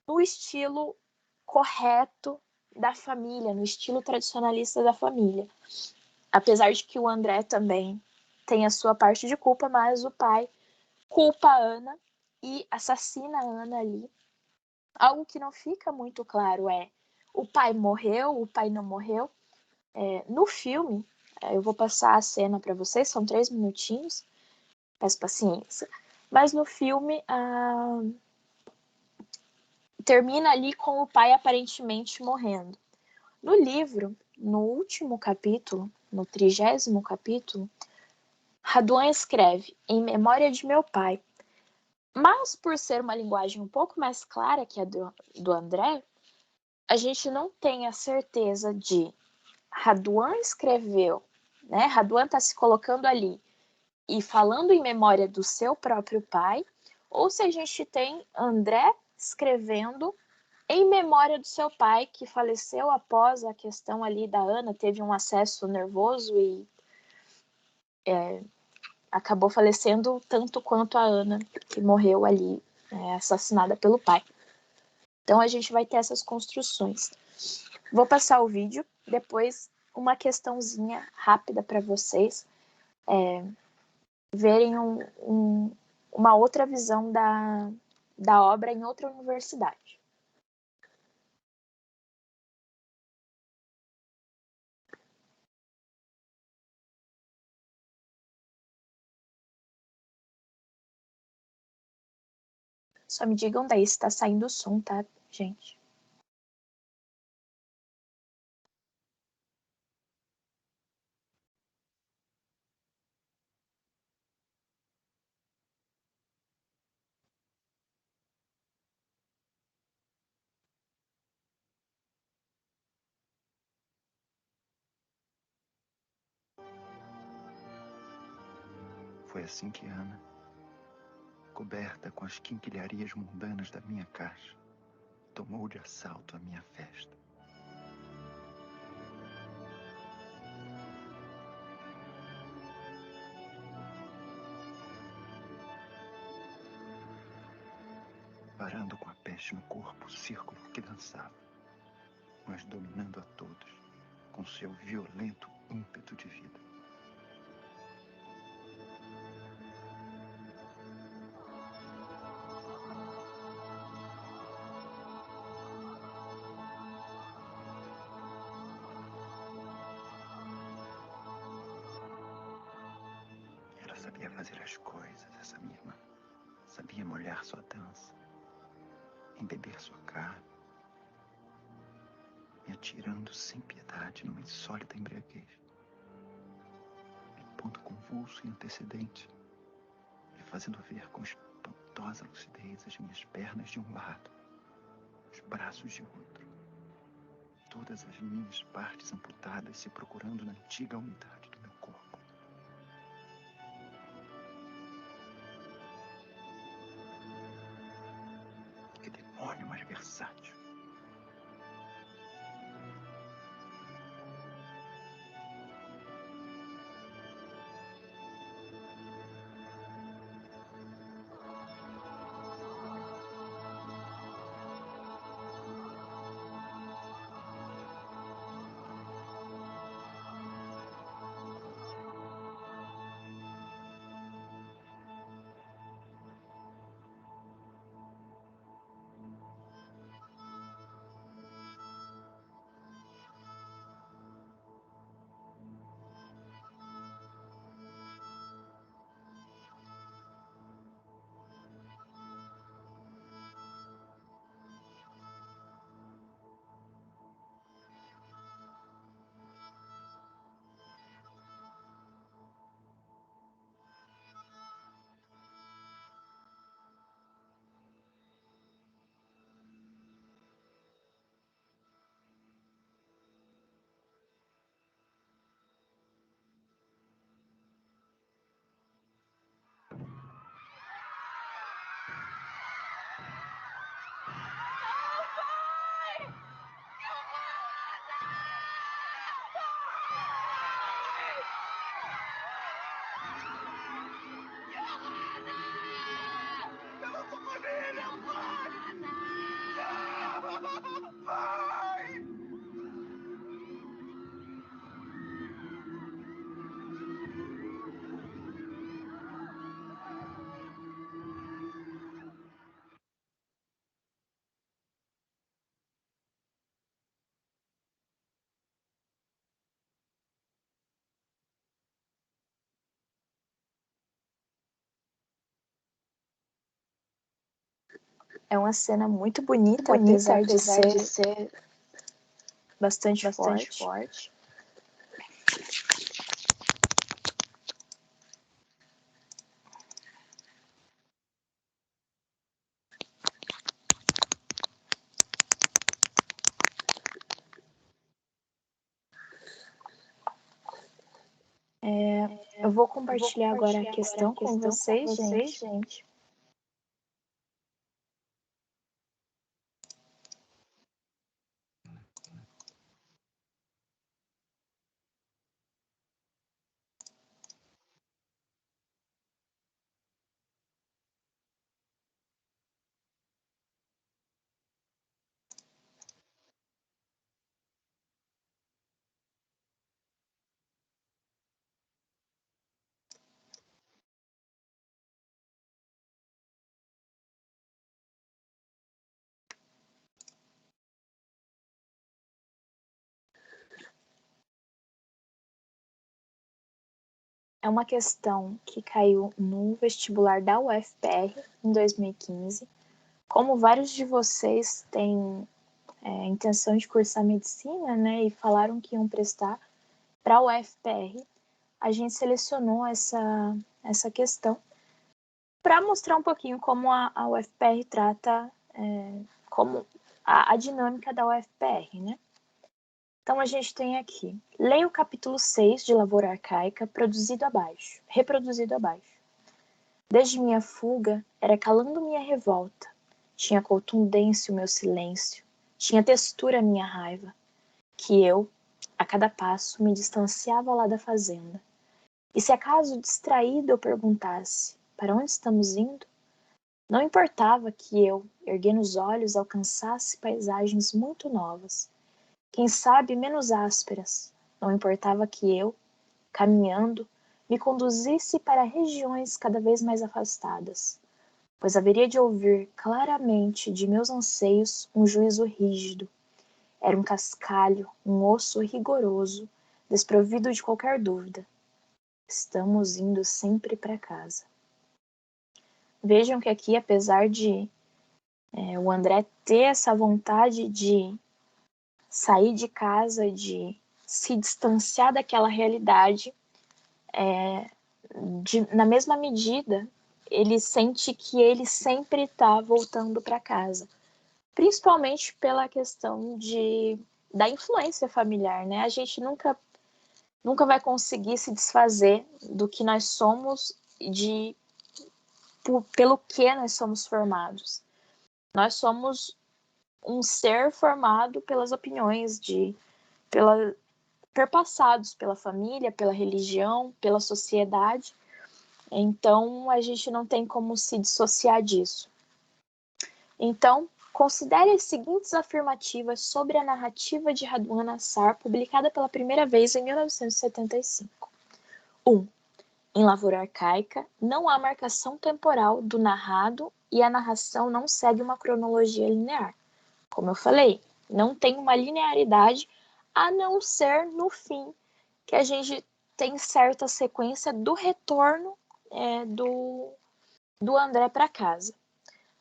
no estilo correto da família, no estilo tradicionalista da família. Apesar de que o André também tem a sua parte de culpa, mas o pai culpa a Ana e assassina a Ana ali. Algo que não fica muito claro é: o pai morreu, o pai não morreu? No filme, eu vou passar a cena para vocês, são 3 minutinhos, peço paciência. Mas no filme, termina ali com o pai aparentemente morrendo. No livro, no último capítulo, no 30º capítulo, Raduan escreve: em memória de meu pai. Mas por ser uma linguagem um pouco mais clara que a do André, a gente não tem a certeza de Raduan escreveu, né? Raduan está se colocando ali e falando em memória do seu próprio pai, ou se a gente tem André escrevendo em memória do seu pai, que faleceu após a questão ali da Ana, teve um acesso nervoso e acabou falecendo tanto quanto a Ana, que morreu ali, assassinada pelo pai. Então a gente vai ter essas construções. Vou passar o vídeo, depois uma questãozinha rápida para vocês verem uma outra visão da obra em outra universidade. Só me digam daí se tá saindo o som, tá, gente? Foi assim que Ana, coberta com as quinquilharias mundanas da minha caixa, tomou de assalto a minha festa. Parando com a peste no corpo o círculo que dançava, mas dominando a todos com seu violento ímpeto de vida. Ela sabia fazer as coisas, essa minha irmã. Sabia molhar sua dança, embeber sua carne, me atirando sem piedade numa insólita embriaguez. Me pondo convulso e antecedente, me fazendo ver com espantosa lucidez as minhas pernas de um lado, os braços de outro, todas as minhas partes amputadas se procurando na antiga unidade do meu corpo. Que demônio mais versátil! É uma cena muito bonita, apesar de ser bastante forte. Eu vou compartilhar agora a questão com vocês, gente. É uma questão que caiu no vestibular da UFPR em 2015. Como vários de vocês têm intenção de cursar medicina, né, e falaram que iam prestar para a UFPR, a gente selecionou essa questão para mostrar um pouquinho como a UFPR trata, como a dinâmica da UFPR, né? Então, a gente tem aqui, leia o capítulo 6 de Lavoura Arcaica, reproduzido abaixo. Desde minha fuga, era calando minha revolta, tinha contundência o meu silêncio, tinha textura a minha raiva, que eu, a cada passo, me distanciava lá da fazenda. E se acaso distraído eu perguntasse, para onde estamos indo? Não importava que eu, erguendo os olhos, alcançasse paisagens muito novas, quem sabe menos ásperas. Não importava que eu, caminhando, me conduzisse para regiões cada vez mais afastadas, pois haveria de ouvir claramente de meus anseios um juízo rígido. Era um cascalho, um osso rigoroso, desprovido de qualquer dúvida. Estamos indo sempre para casa. Vejam que aqui, apesar de o André ter essa vontade de sair de casa, de se distanciar daquela realidade, na mesma medida, ele sente que ele sempre está voltando para casa. Principalmente pela questão da influência familiar, né? A gente nunca vai conseguir se desfazer do que nós somos, pelo que nós somos formados. Nós somos um ser formado pelas opiniões, perpassados pela família, pela religião, pela sociedade. Então, a gente não tem como se dissociar disso. Então, considere as seguintes afirmativas sobre a narrativa de Radwan Nassar, publicada pela primeira vez em 1975. 1. Em Lavoura Arcaica, não há marcação temporal do narrado e a narração não segue uma cronologia linear. Como eu falei, não tem uma linearidade, a não ser no fim, que a gente tem certa sequência do retorno do André para casa.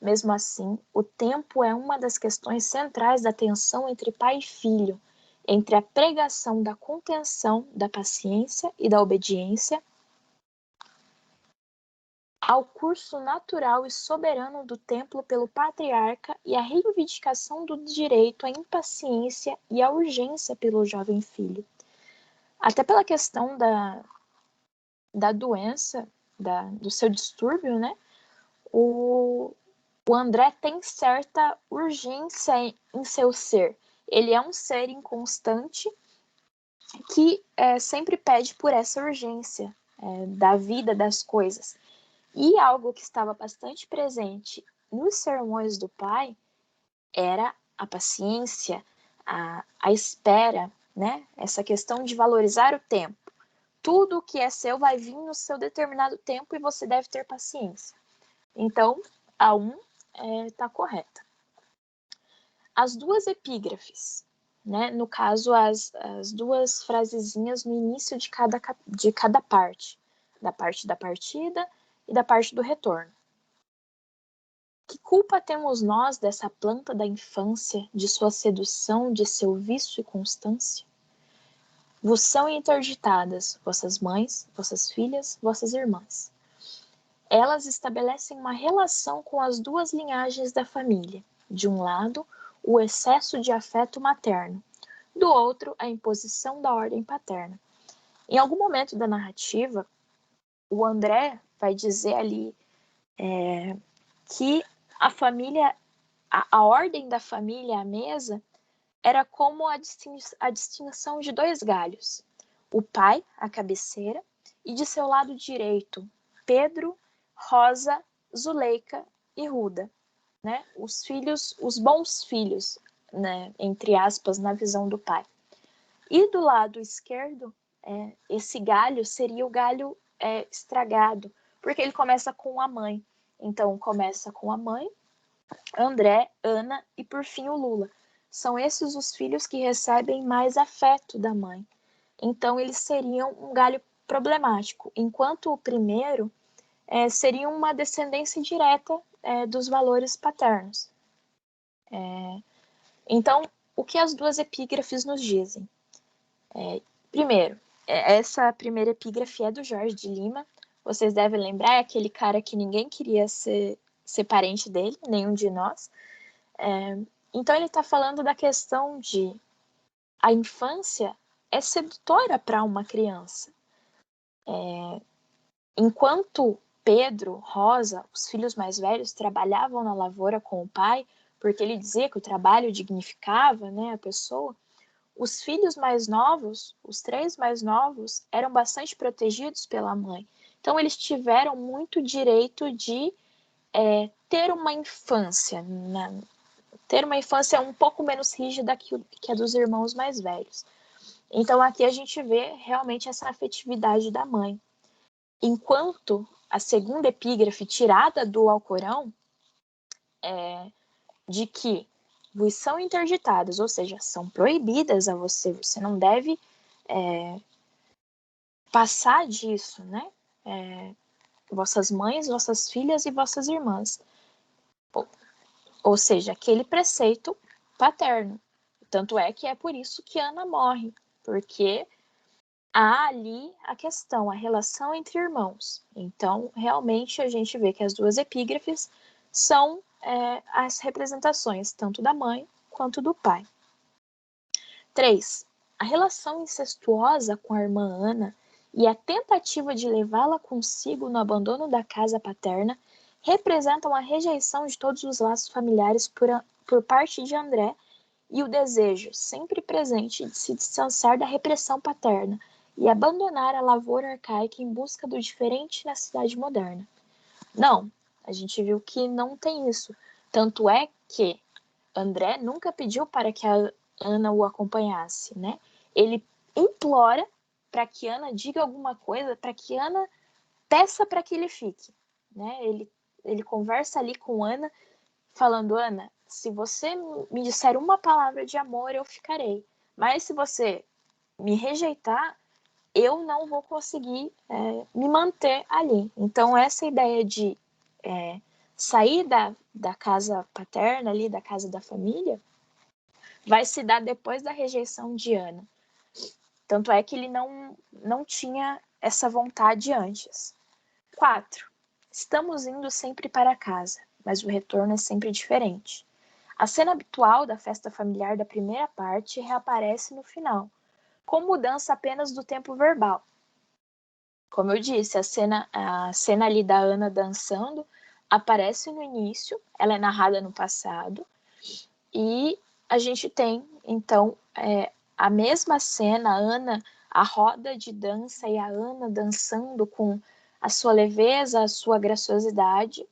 Mesmo assim, o tempo é uma das questões centrais da tensão entre pai e filho, entre a pregação da contenção, da paciência e da obediência, ao curso natural e soberano do templo pelo patriarca e a reivindicação do direito à impaciência e à urgência pelo jovem filho. Até pela questão da doença, do seu distúrbio, né? O André tem certa urgência em seu ser. Ele é um ser inconstante que sempre pede por essa urgência da vida, das coisas. E algo que estava bastante presente nos sermões do pai era a paciência, a espera, né? Essa questão de valorizar o tempo. Tudo que é seu vai vir no seu determinado tempo e você deve ter paciência. Então, a 1 está correta. As duas epígrafes, né? No caso, as duas frasezinhas no início de cada parte, da parte da partida e da parte do retorno. Que culpa temos nós dessa planta da infância, de sua sedução, de seu vício e constância? Vos são interditadas vossas mães, vossas filhas, vossas irmãs. Elas estabelecem uma relação com as duas linhagens da família. De um lado, o excesso de afeto materno, do outro, a imposição da ordem paterna. Em algum momento da narrativa, o André vai dizer ali que a família, a ordem da família à mesa era como a distinção de dois galhos. O pai, a cabeceira, e de seu lado direito, Pedro, Rosa, Zuleika e Ruda, né? Os filhos, os bons filhos, né? Entre aspas, na visão do pai. E do lado esquerdo, esse galho seria o galho estragado, porque ele começa com a mãe. Então, começa com a mãe, André, Ana e, por fim, o Lula. São esses os filhos que recebem mais afeto da mãe. Então, eles seriam um galho problemático, enquanto o primeiro seria uma descendência direta dos valores paternos. Então, o que as duas epígrafes nos dizem? Primeiro, essa primeira epígrafe é do Jorge de Lima. Vocês devem lembrar, é aquele cara que ninguém queria ser parente dele, nenhum de nós. Então, ele está falando da questão de a infância é sedutora para uma criança. Enquanto Pedro, Rosa, os filhos mais velhos, trabalhavam na lavoura com o pai, porque ele dizia que o trabalho dignificava, né, a pessoa, os filhos mais novos, os 3 mais novos, eram bastante protegidos pela mãe. Então, eles tiveram muito direito de ter uma infância, ter uma infância um pouco menos rígida que a dos irmãos mais velhos. Então, aqui a gente vê realmente essa afetividade da mãe. Enquanto a segunda epígrafe, tirada do Alcorão, de que vos são interditadas, ou seja, são proibidas a você, você não deve passar disso, né? Vossas mães, vossas filhas e vossas irmãs. Ou seja, aquele preceito paterno. Tanto é que é por isso que Ana morre, porque há ali a questão, a relação entre irmãos. Então, realmente, a gente vê que as duas epígrafes são as representações tanto da mãe quanto do pai. 3. A relação incestuosa com a irmã Ana e a tentativa de levá-la consigo no abandono da casa paterna representam a rejeição de todos os laços familiares por parte de André e o desejo, sempre presente, de se distanciar da repressão paterna e abandonar a lavoura arcaica em busca do diferente na cidade moderna. Não, a gente viu que não tem isso. Tanto é que André nunca pediu para que a Ana o acompanhasse, né? Ele implora para que Ana diga alguma coisa, para que Ana peça para que ele fique, né? Ele conversa ali com Ana, falando: Ana, se você me disser uma palavra de amor, eu ficarei. Mas se você me rejeitar, eu não vou conseguir me manter ali. Então, essa ideia de sair da casa paterna, ali, da casa da família, vai se dar depois da rejeição de Ana. Tanto é que ele não tinha essa vontade antes. 4. Estamos indo sempre para casa, mas o retorno é sempre diferente. A cena habitual da festa familiar da primeira parte reaparece no final, com mudança apenas do tempo verbal. Como eu disse, a cena ali da Ana dançando aparece no início, ela é narrada no passado, e a gente tem, então, a mesma cena, a roda de dança e a Ana dançando com a sua leveza, a sua graciosidade,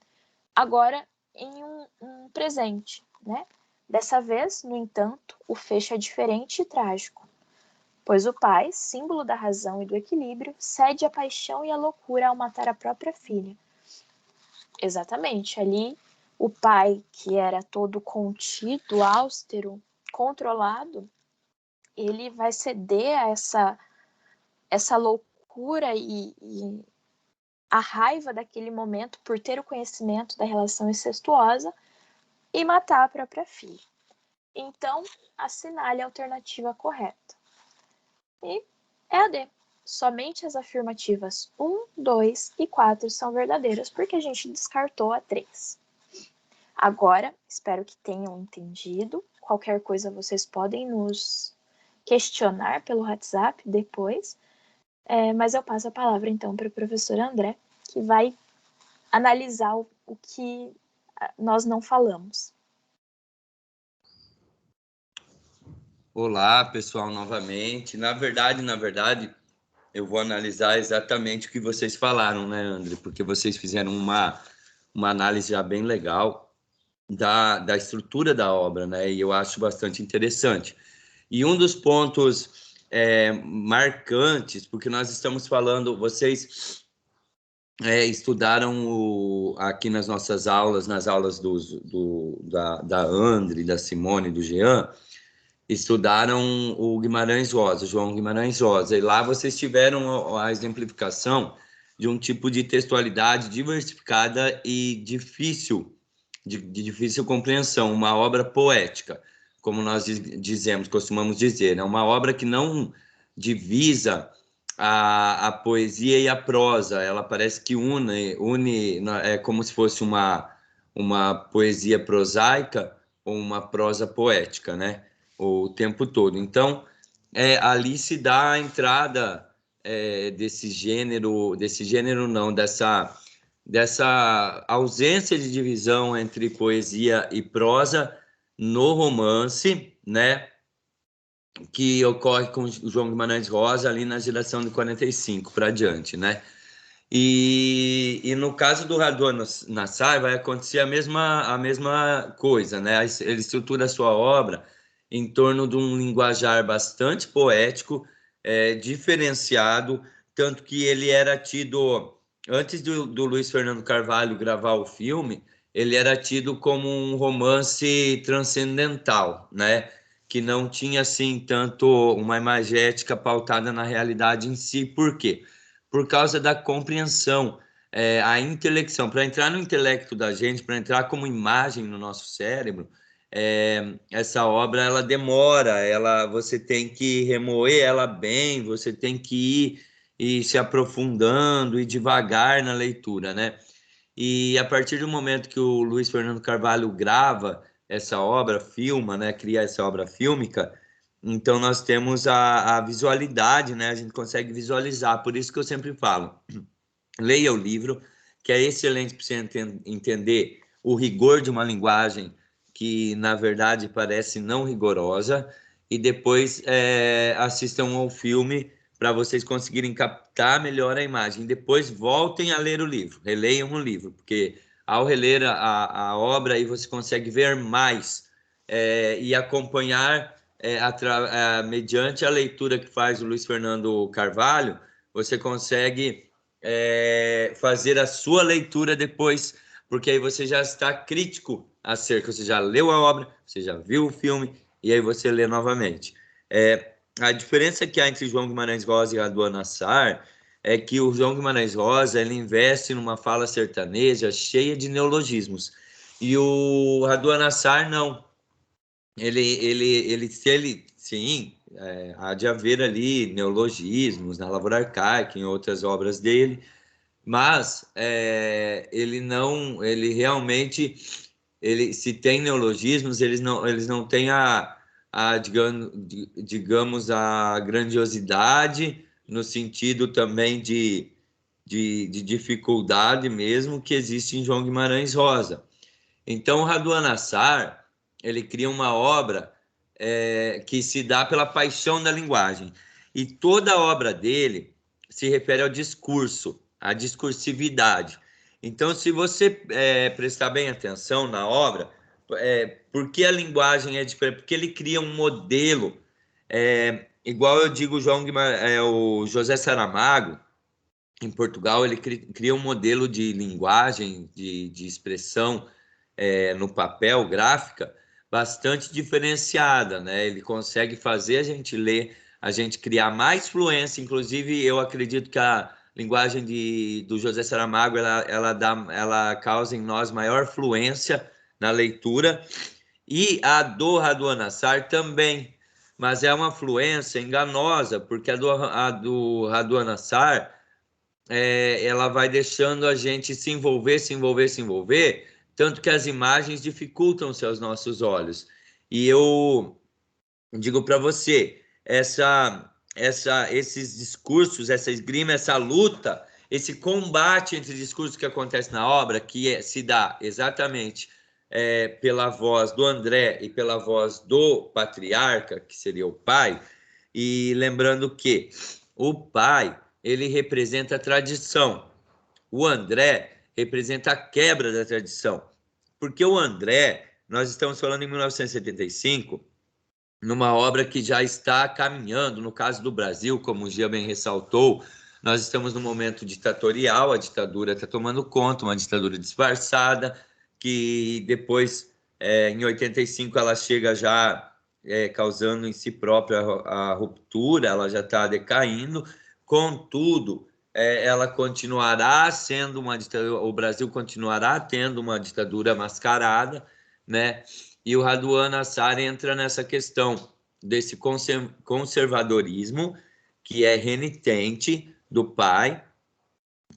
agora em um presente, né? Dessa vez, no entanto, o fecho é diferente e trágico, pois o pai, símbolo da razão e do equilíbrio, cede à paixão e à loucura ao matar a própria filha. Exatamente, ali o pai, que era todo contido, austero, controlado, ele vai ceder a essa loucura e a raiva daquele momento por ter o conhecimento da relação incestuosa e matar a própria filha. Então, assinale a alternativa correta. E EAD. Somente as afirmativas 1, 2 e 4 são verdadeiras, porque a gente descartou a 3. Agora, espero que tenham entendido. Qualquer coisa vocês podem nos questionar pelo WhatsApp depois. Mas eu passo a palavra, então, para o professor André, que vai analisar o que nós não falamos. Olá, pessoal, novamente. Na verdade, eu vou analisar exatamente o que vocês falaram, né, André? Porque vocês fizeram uma análise já bem legal da estrutura da obra, né? E eu acho bastante interessante. E um dos pontos marcantes, porque nós estamos falando, vocês estudaram aqui nas nossas aulas, nas aulas da André, da Simone, do Jean, estudaram o Guimarães Rosa, João Guimarães Rosa, e lá vocês tiveram a exemplificação de um tipo de textualidade diversificada e difícil, de difícil compreensão, uma obra poética, como nós costumamos dizer, né? Uma obra que não divisa a poesia e a prosa, ela parece que une é como se fosse uma poesia prosaica ou uma prosa poética, né? O tempo todo. Então, ali se dá a entrada dessa ausência de divisão entre poesia e prosa no romance, né? Que ocorre com o João Guimarães Rosa ali na geração de 45 para diante, né? E no caso do Raduan Nassar vai acontecer a mesma coisa, né? Ele estrutura a sua obra em torno de um linguajar bastante poético, diferenciado, tanto que ele era tido, antes do Luiz Fernando Carvalho gravar o filme, ele era tido como um romance transcendental, né? Que não tinha, assim, tanto uma imagética pautada na realidade em si. Por quê? Por causa da compreensão, a intelecção. Para entrar no intelecto da gente, para entrar como imagem no nosso cérebro, essa obra ela demora, você tem que remoer ela bem, você tem que ir se aprofundando e devagar na leitura, né? E a partir do momento que o Luiz Fernando Carvalho grava essa obra, filma, né, cria essa obra fílmica, então nós temos a visualidade, né? A gente consegue visualizar. Por isso que eu sempre falo, leia o livro, que é excelente para você entender o rigor de uma linguagem que, na verdade, parece não rigorosa, e depois assistam ao filme para vocês conseguirem captar melhor a imagem. Depois voltem a ler o livro, releiam o livro, porque ao reler a obra, aí você consegue ver mais e acompanhar mediante a leitura que faz o Luiz Fernando Carvalho, você consegue fazer a sua leitura depois, porque aí você já está crítico acerca, você já leu a obra, você já viu o filme, e aí você lê novamente. A diferença que há entre João Guimarães Rosa e Raduan Nassar é que o João Guimarães Rosa ele investe numa fala sertaneja cheia de neologismos, e o Raduan Nassar não. Sim, há de haver ali neologismos na Lavoura Arcaica, em outras obras dele, mas ele realmente, se tem neologismos, eles não têm digamos, a grandiosidade no sentido também de dificuldade mesmo que existe em João Guimarães Rosa. Então, o Raduan Nassar, ele cria uma obra que se dá pela paixão da linguagem. E toda a obra dele se refere ao discurso, à discursividade. Então, se você prestar bem atenção na obra, por que a linguagem é diferente? Porque ele cria um modelo, igual eu digo o José Saramago, em Portugal, ele cria um modelo de linguagem, de expressão no papel, gráfica, bastante diferenciada, né? Ele consegue fazer a gente ler, a gente criar mais fluência. Inclusive, eu acredito que a linguagem do José Saramago, ela causa em nós maior fluência na leitura, e a do Raduan Nassar também, mas é uma fluência enganosa, porque a do Raduan Nassar, ela vai deixando a gente se envolver, tanto que as imagens dificultam-se aos nossos olhos. E eu digo para você, esses discursos, essa esgrima, essa luta, esse combate entre discursos que acontece na obra, que se dá exatamente pela voz do André e pela voz do patriarca, que seria o pai, e lembrando que o pai, ele representa a tradição, o André representa a quebra da tradição, porque o André, nós estamos falando em 1975, numa obra que já está caminhando, no caso do Brasil, como o Gia bem ressaltou, nós estamos num momento ditatorial, a ditadura está tomando conta, uma ditadura disfarçada, que depois, em 85, ela chega já causando em si própria a ruptura, ela já está decaindo, contudo, ela continuará sendo uma ditadura, o Brasil continuará tendo uma ditadura mascarada, né? E o Raduan Nassar entra nessa questão desse conservadorismo que é renitente do pai,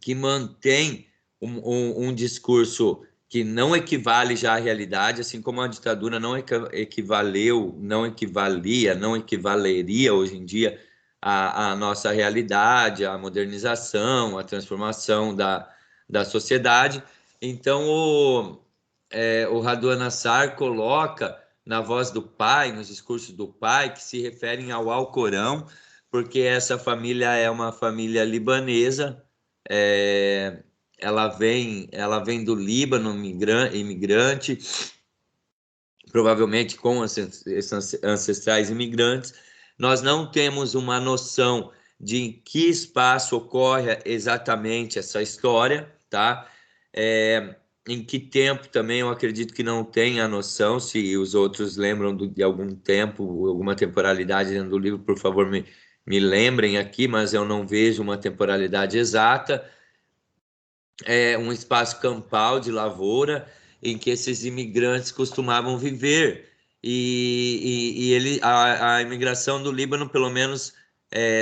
que mantém um discurso que não equivale já à realidade, assim como a ditadura não equivaleu, não equivalia, não equivaleria hoje em dia à nossa realidade, à modernização, à transformação da sociedade. Então, o Raduan Nassar coloca na voz do pai, nos discursos do pai, que se referem ao Alcorão, porque essa família é uma família libanesa, ela vem do Líbano, imigrante, provavelmente com ancestrais imigrantes. Nós não temos uma noção de em que espaço ocorre exatamente essa história, tá? Em que tempo também eu acredito que não tem a noção. Se os outros lembram de algum tempo, alguma temporalidade dentro do livro, por favor, me lembrem aqui, mas eu não vejo uma temporalidade exata. É um espaço campal de lavoura, em que esses imigrantes costumavam viver. A imigração do Líbano, pelo menos,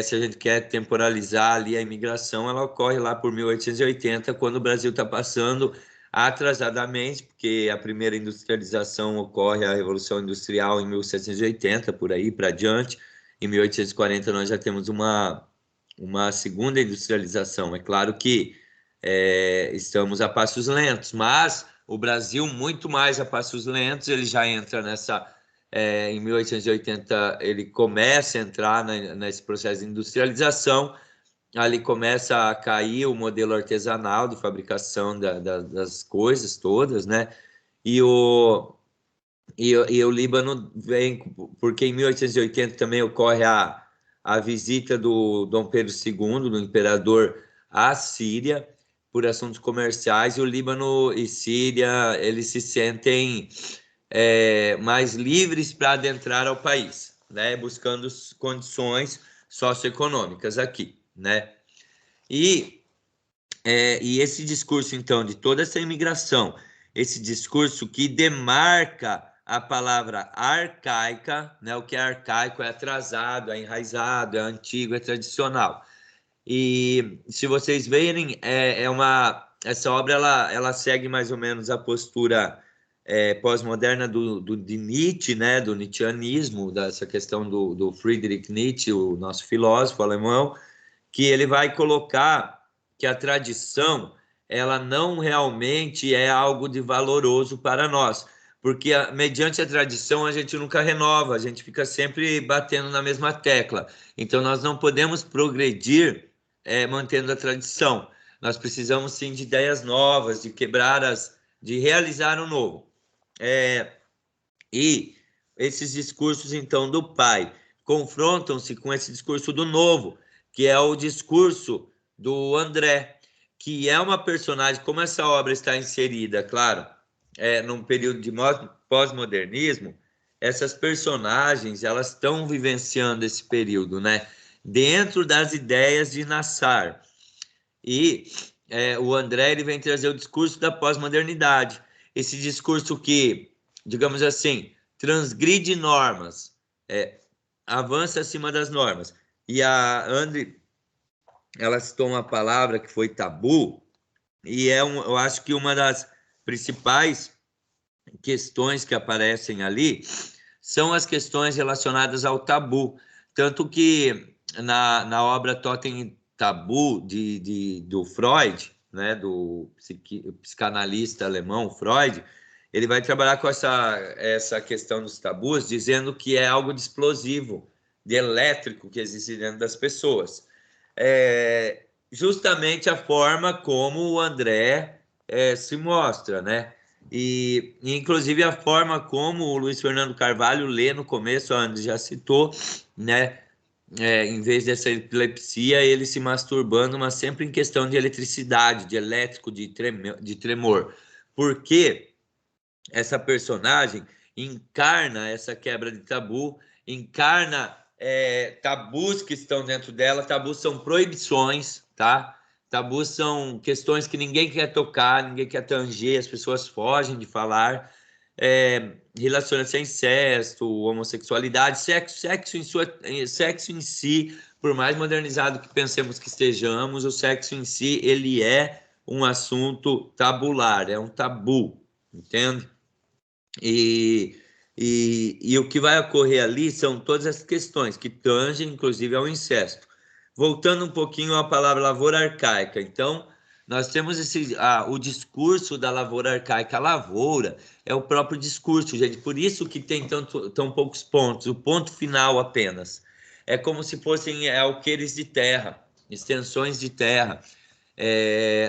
se a gente quer temporalizar ali a imigração, ela ocorre lá por 1880, quando o Brasil está passando atrasadamente, porque a primeira industrialização ocorre, a Revolução Industrial, em 1780, por aí para diante. Em 1840 nós já temos uma segunda industrialização. É claro que estamos a passos lentos, mas o Brasil muito mais a passos lentos. Ele já entra em 1880, ele começa a entrar nesse processo de industrialização. Ali começa a cair o modelo artesanal de fabricação das coisas todas, né? E o Líbano vem, porque em 1880 também ocorre a visita do Dom Pedro II, do imperador, à Síria, por assuntos comerciais, e o Líbano e Síria, eles se sentem mais livres para adentrar ao país, né? Buscando condições socioeconômicas aqui, né? E esse discurso, então, de toda essa imigração, esse discurso que demarca a palavra arcaica, né? O que é arcaico é atrasado, é enraizado, é antigo, é tradicional. E se vocês verem, essa obra ela segue mais ou menos a postura pós-moderna de Nietzsche, né? Do nietzscheanismo, dessa questão do Friedrich Nietzsche, o nosso filósofo alemão, que ele vai colocar que a tradição ela não realmente é algo de valoroso para nós, porque mediante a tradição a gente nunca renova, a gente fica sempre batendo na mesma tecla. Então nós não podemos progredir mantendo a tradição. Nós precisamos sim de ideias novas, de de realizar o novo. E esses discursos então do pai confrontam-se com esse discurso do novo, que é o discurso do André, que é uma personagem, como essa obra está inserida, claro, num período de pós-modernismo, essas personagens, elas estão vivenciando esse período, né? Dentro das ideias de Nassar. E o André, ele vem trazer o discurso da pós-modernidade. Esse discurso que, digamos assim, transgride normas, avança acima das normas. E a André, ela citou uma palavra que foi tabu, e eu acho que uma das principais questões que aparecem ali são as questões relacionadas ao tabu. Tanto que na obra Totem e Tabu do Freud, né, do psicanalista alemão Freud, ele vai trabalhar com essa questão dos tabus, dizendo que é algo de explosivo, de elétrico que existe dentro das pessoas. Justamente a forma como o André se mostra, né? E inclusive a forma como o Luiz Fernando Carvalho lê no começo, a André já citou, né? Em vez dessa epilepsia, ele se masturbando, mas sempre em questão de eletricidade, de elétrico, de tremor. Porque essa personagem encarna essa quebra de tabu, encarna tabus que estão dentro dela. Tabus são proibições, tá? Tabus são questões que ninguém quer tocar, ninguém quer tanger, as pessoas fogem de falar. Relaciona-se a incesto, homossexualidade, sexo em si, por mais modernizado que pensemos que estejamos, o sexo em si, ele é um assunto tabular, é um tabu, entende? E o que vai ocorrer ali são todas as questões que tangem, inclusive, ao incesto. Voltando um pouquinho à palavra lavoura arcaica. Então, nós temos o discurso da lavoura arcaica. A lavoura é o próprio discurso, gente. Por isso que tem tão poucos pontos. O ponto final apenas. É como se fossem alqueires de terra, extensões de terra.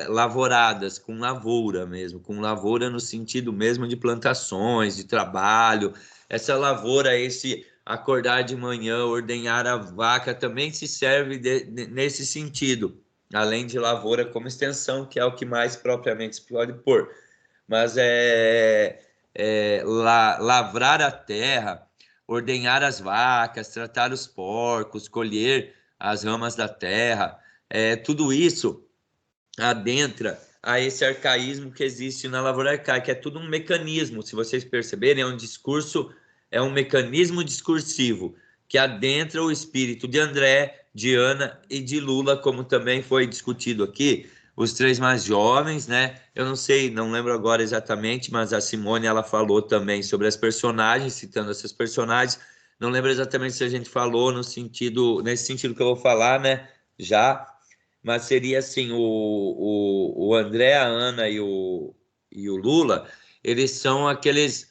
Lavouradas, com lavoura mesmo, com lavoura no sentido mesmo de plantações, de trabalho. Essa lavoura, esse acordar de manhã, ordenhar a vaca, também se serve nesse sentido, além de lavoura como extensão, que é o que mais propriamente se pode pôr. Mas lavrar a terra, ordenhar as vacas, tratar os porcos, colher as ramas da terra, tudo isso adentra a esse arcaísmo que existe na lavoura arcaica. É tudo um mecanismo, se vocês perceberem, é um mecanismo discursivo que adentra o espírito de André, de Ana e de Lula, como também foi discutido aqui, os três mais jovens, né? Eu não sei, não lembro agora exatamente, mas a Simone, ela falou também sobre as personagens, citando essas personagens. Não lembro exatamente se a gente falou nesse sentido que eu vou falar, né? Já, mas seria assim, o André, a Ana e o Lula, eles são aqueles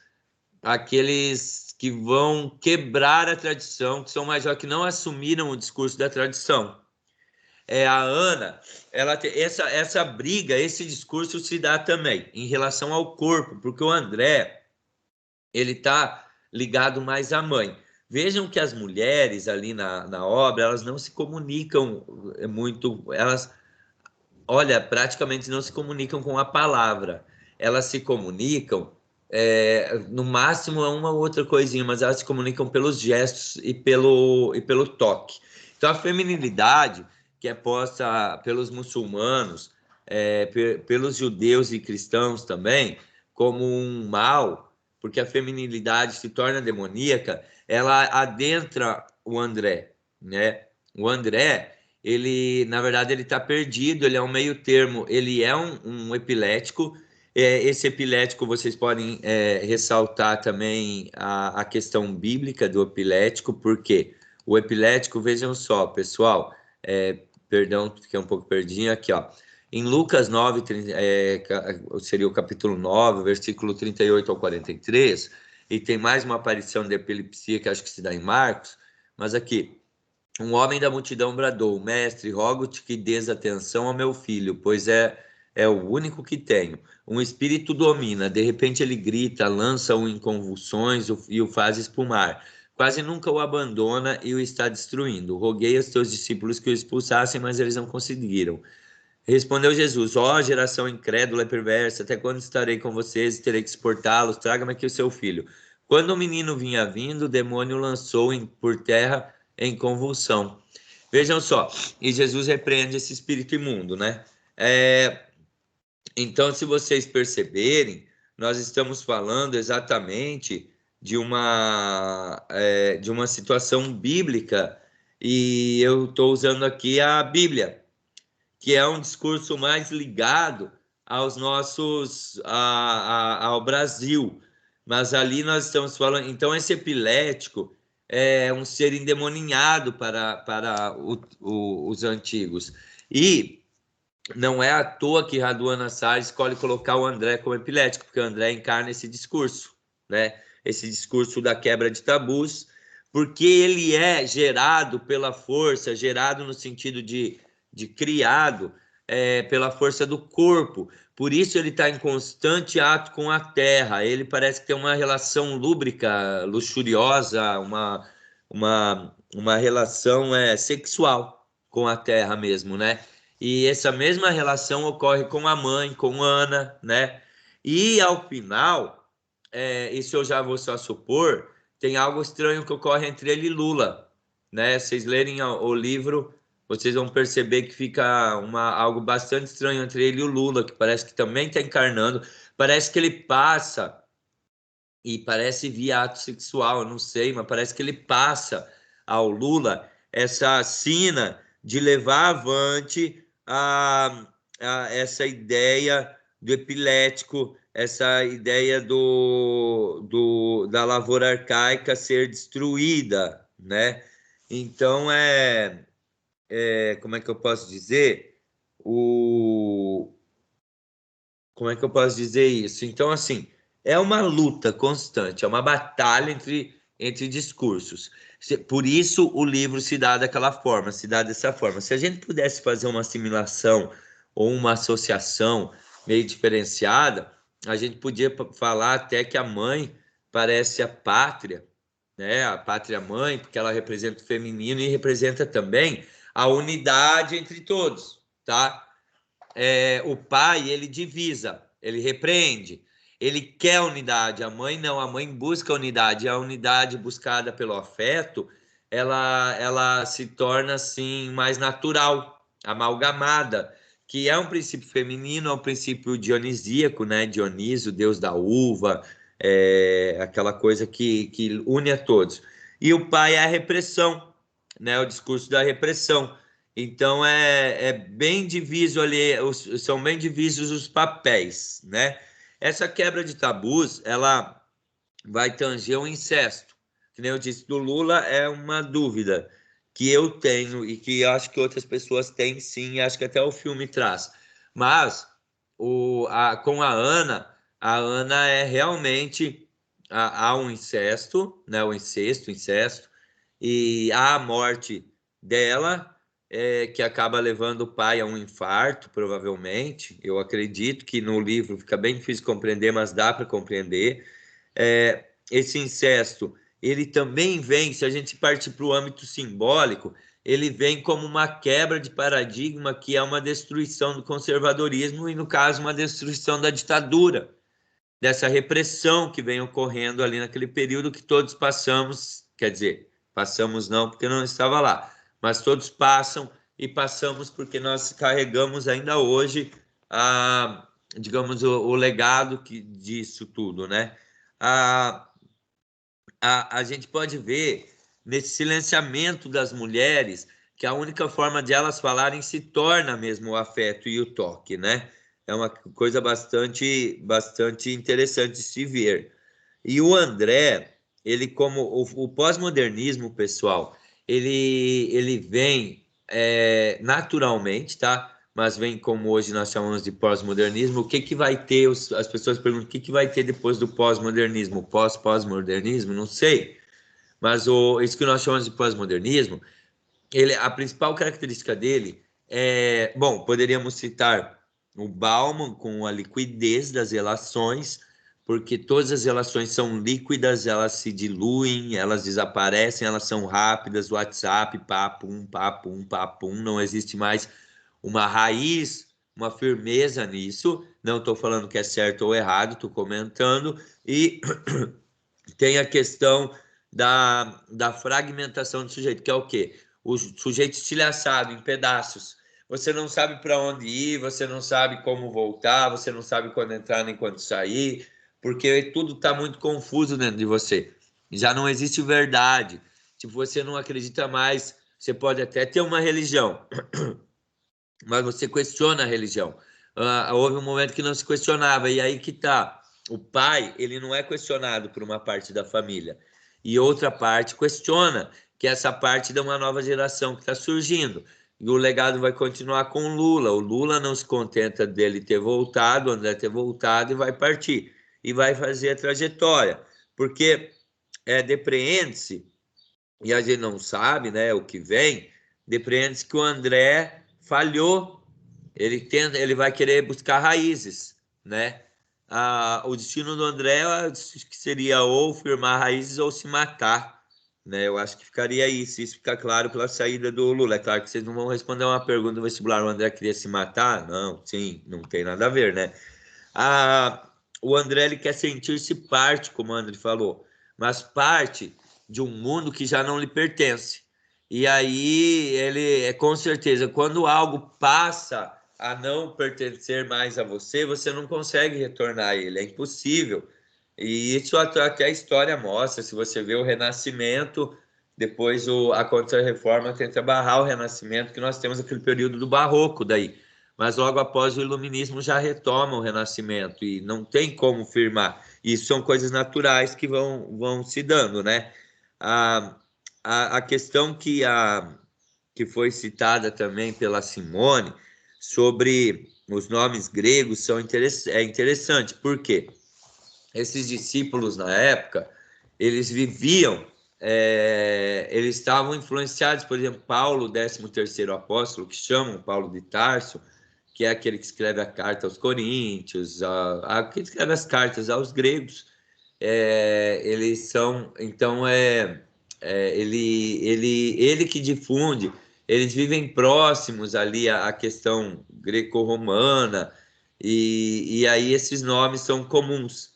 que vão quebrar a tradição, que são mais jovens, que não assumiram o discurso da tradição. A Ana, ela tem essa briga, esse discurso se dá também em relação ao corpo, porque o André, ele está ligado mais à mãe. Vejam que as mulheres ali na obra, elas não se comunicam muito, praticamente não se comunicam com a palavra. Elas se comunicam, no máximo uma ou outra coisinha, mas elas se comunicam pelos gestos e pelo toque. Então, a feminilidade que é posta pelos muçulmanos, pelos judeus e cristãos também, como um mal, porque a feminilidade se torna demoníaca, ela adentra o André, né? O André, ele, na verdade, ele está perdido, ele é um meio termo, ele é um epilético. Esse epilético, vocês podem ressaltar também a questão bíblica do epilético, porque o epilético, vejam só, pessoal, perdão, fiquei um pouco perdidinho aqui, ó. Em Lucas 9, seria o capítulo 9, versículo 38 ao 43, e tem mais uma aparição de epilepsia que acho que se dá em Marcos, mas aqui, um homem da multidão bradou: Mestre, rogo-te que dês atenção ao meu filho, pois é o único que tenho. Um espírito domina, de repente ele grita, lança-o em convulsões e o faz espumar. Quase nunca o abandona e o está destruindo. Roguei aos teus discípulos que o expulsassem, mas eles não conseguiram. Respondeu Jesus: Ó geração incrédula e perversa, até quando estarei com vocês e terei que exportá-los? Traga-me aqui o seu filho. Quando o menino vinha vindo, o demônio lançou por terra em convulsão. Vejam só, e Jesus repreende esse espírito imundo, né? Então, se vocês perceberem, nós estamos falando exatamente de uma situação bíblica, e eu estou usando aqui a Bíblia, que é um discurso mais ligado ao Brasil. Mas ali nós estamos falando, então esse epilético é um ser endemoninhado para os antigos. E não é à toa que Raduan Nassar escolhe colocar o André como epilético, porque o André encarna esse discurso, né? Esse discurso da quebra de tabus, porque ele é gerado pela força, gerado no sentido de criado pela força do corpo. Por isso ele está em constante ato com a terra. Ele parece que tem uma relação lúbrica, luxuriosa, uma relação sexual com a terra mesmo, né? E essa mesma relação ocorre com a mãe, com Ana, né? E ao final, isso eu já vou só supor, tem algo estranho que ocorre entre ele e Lula, né? Vocês lerem o livro, vocês vão perceber que fica algo bastante estranho entre ele e o Lula, que parece que também está encarnando, parece que ele passa, e parece via ato sexual, eu não sei, mas parece que ele passa ao Lula essa sina de levar avante essa ideia do epilético, essa ideia da lavoura arcaica ser destruída, né? Então, como é que eu posso dizer? Como é que eu posso dizer isso? Então, assim, é uma luta constante, é uma batalha entre discursos. Por isso o livro se dá daquela forma, se dá dessa forma. Se a gente pudesse fazer uma assimilação ou uma associação meio diferenciada, a gente podia falar até que a mãe parece a pátria, né? A pátria mãe, porque ela representa o feminino e representa também a unidade entre todos, tá? O pai, ele divisa, ele repreende, ele quer unidade. A mãe não, a mãe busca unidade. A unidade buscada pelo afeto, ela se torna assim mais natural, amalgamada. que é um princípio feminino, é um princípio dionisíaco, né? Dioniso, deus da uva, aquela coisa que une a todos. E o pai é a repressão, né? O discurso da repressão. Então é bem diviso ali, são bem divisos os papéis, né? Essa quebra de tabus, ela vai tanger o incesto. Que nem eu disse, do Lula é uma dúvida que eu tenho e que acho que outras pessoas têm sim, e acho que até o filme traz. Mas com a Ana é realmente há um incesto, né? O incesto, e há a morte dela, que acaba levando o pai a um infarto, provavelmente. Eu acredito que no livro fica bem difícil compreender, mas dá para compreender. Esse incesto, ele também vem, se a gente partir para o âmbito simbólico, ele vem como uma quebra de paradigma, que é uma destruição do conservadorismo e, no caso, uma destruição da ditadura, dessa repressão que vem ocorrendo ali naquele período que todos passamos, quer dizer, passamos não porque não estava lá, mas todos passam e passamos porque nós carregamos ainda hoje, digamos, o legado disso tudo, né? A gente pode ver nesse silenciamento das mulheres que a única forma de elas falarem se torna mesmo o afeto e o toque, né? É uma coisa bastante interessante de se ver. E o André, ele como o pós-modernismo, pessoal, ele vem naturalmente, tá? Mas vem como hoje nós chamamos de pós-modernismo. O que vai ter? As pessoas perguntam o que vai ter depois do pós-modernismo? Pós-modernismo? Não sei. Mas isso que nós chamamos de pós-modernismo, a principal característica dele bom, poderíamos citar o Bauman com a liquidez das relações, porque todas as relações são líquidas, elas se diluem, elas desaparecem, elas são rápidas, WhatsApp, papum, papum, papum, não existe mais uma raiz, uma firmeza nisso. Não estou falando que é certo ou errado, estou comentando. E tem a questão da fragmentação do sujeito, que é o quê? O sujeito estilhaçado em pedaços. Você não sabe para onde ir, você não sabe como voltar, você não sabe quando entrar nem quando sair, porque tudo está muito confuso dentro de você. Já não existe verdade. Tipo, você não acredita mais, você pode até ter uma religião, mas você questiona a religião. Houve um momento que não se questionava, e aí que tá. O pai, ele não é questionado por uma parte da família, e outra parte questiona, que é essa parte de uma nova geração que está surgindo. E o legado vai continuar com o Lula. O Lula não se contenta dele ter voltado, o André ter voltado, e vai partir. E vai fazer a trajetória. Porque depreende-se, e a gente não sabe, né, o que vem, depreende-se que o André falhou. Ele vai querer buscar raízes, né? O destino do André que seria ou firmar raízes ou se matar, né? Eu acho que ficaria aí, se isso ficar claro pela saída do Lula. É claro que vocês não vão responder uma pergunta do vestibular, o André queria se matar? Não, sim, não tem nada a ver, né? O André, ele quer sentir-se parte, como o André falou, mas parte de um mundo que já não lhe pertence. E aí, ele, com certeza, quando algo passa a não pertencer mais a você, você não consegue retornar a ele, é impossível. E isso até a história mostra, se você vê o Renascimento, depois a Contra-Reforma tenta barrar o Renascimento, que nós temos aquele período do Barroco daí. Mas logo após o Iluminismo já retoma o Renascimento e não tem como firmar. Isso são coisas naturais que vão se dando, né? A questão que foi citada também pela Simone sobre os nomes gregos é interessante, porque esses discípulos na época, eles viviam, eles estavam influenciados, por exemplo, Paulo, 13º apóstolo, que chamam Paulo de Tarso, que é aquele que escreve a carta aos Coríntios, que escreve as cartas aos gregos, eles são, então, ele que difunde, eles vivem próximos ali à questão greco-romana, e aí esses nomes são comuns,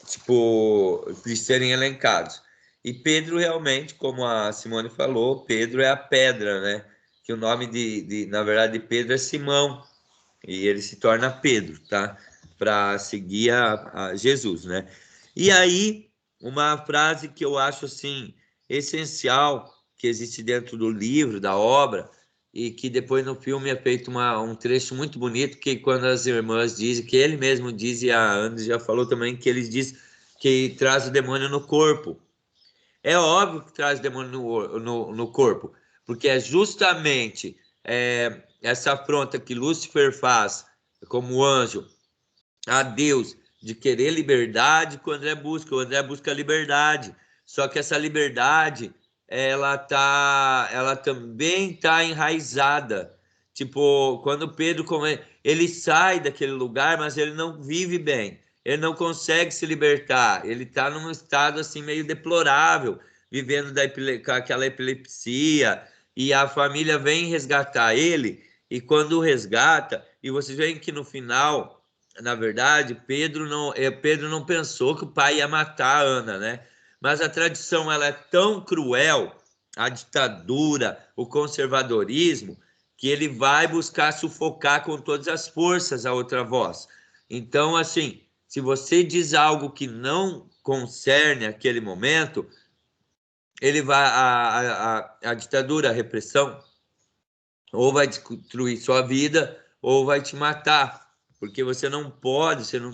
tipo, de serem elencados. E Pedro realmente, como a Simone falou, Pedro é a pedra, né? que o nome na verdade, de Pedro é Simão, e ele se torna Pedro, tá? Para seguir a Jesus, né? E aí, uma frase que eu acho, assim, essencial, que existe dentro do livro, da obra, e que depois no filme é feito um trecho muito bonito, que quando as irmãs dizem, que ele mesmo diz, e a André já falou também, que eles dizem que traz o demônio no corpo. É óbvio que traz o demônio no corpo, porque é justamente essa afronta que Lúcifer faz como anjo a Deus de querer liberdade que o André busca liberdade. Só que essa liberdade ela também está enraizada. Tipo, quando Pedro ele sai daquele lugar, mas ele não vive bem. Ele não consegue se libertar. Ele está num estado assim meio deplorável, vivendo com aquela epilepsia, e a família vem resgatar ele, e quando o resgata, e vocês veem que no final, na verdade, Pedro não pensou que o pai ia matar a Ana, né? Mas a tradição ela é tão cruel, a ditadura, o conservadorismo, que ele vai buscar sufocar com todas as forças a outra voz. Então, assim, se você diz algo que não concerne aquele momento, ele vai a ditadura, a repressão, ou vai destruir sua vida, ou vai te matar, porque você não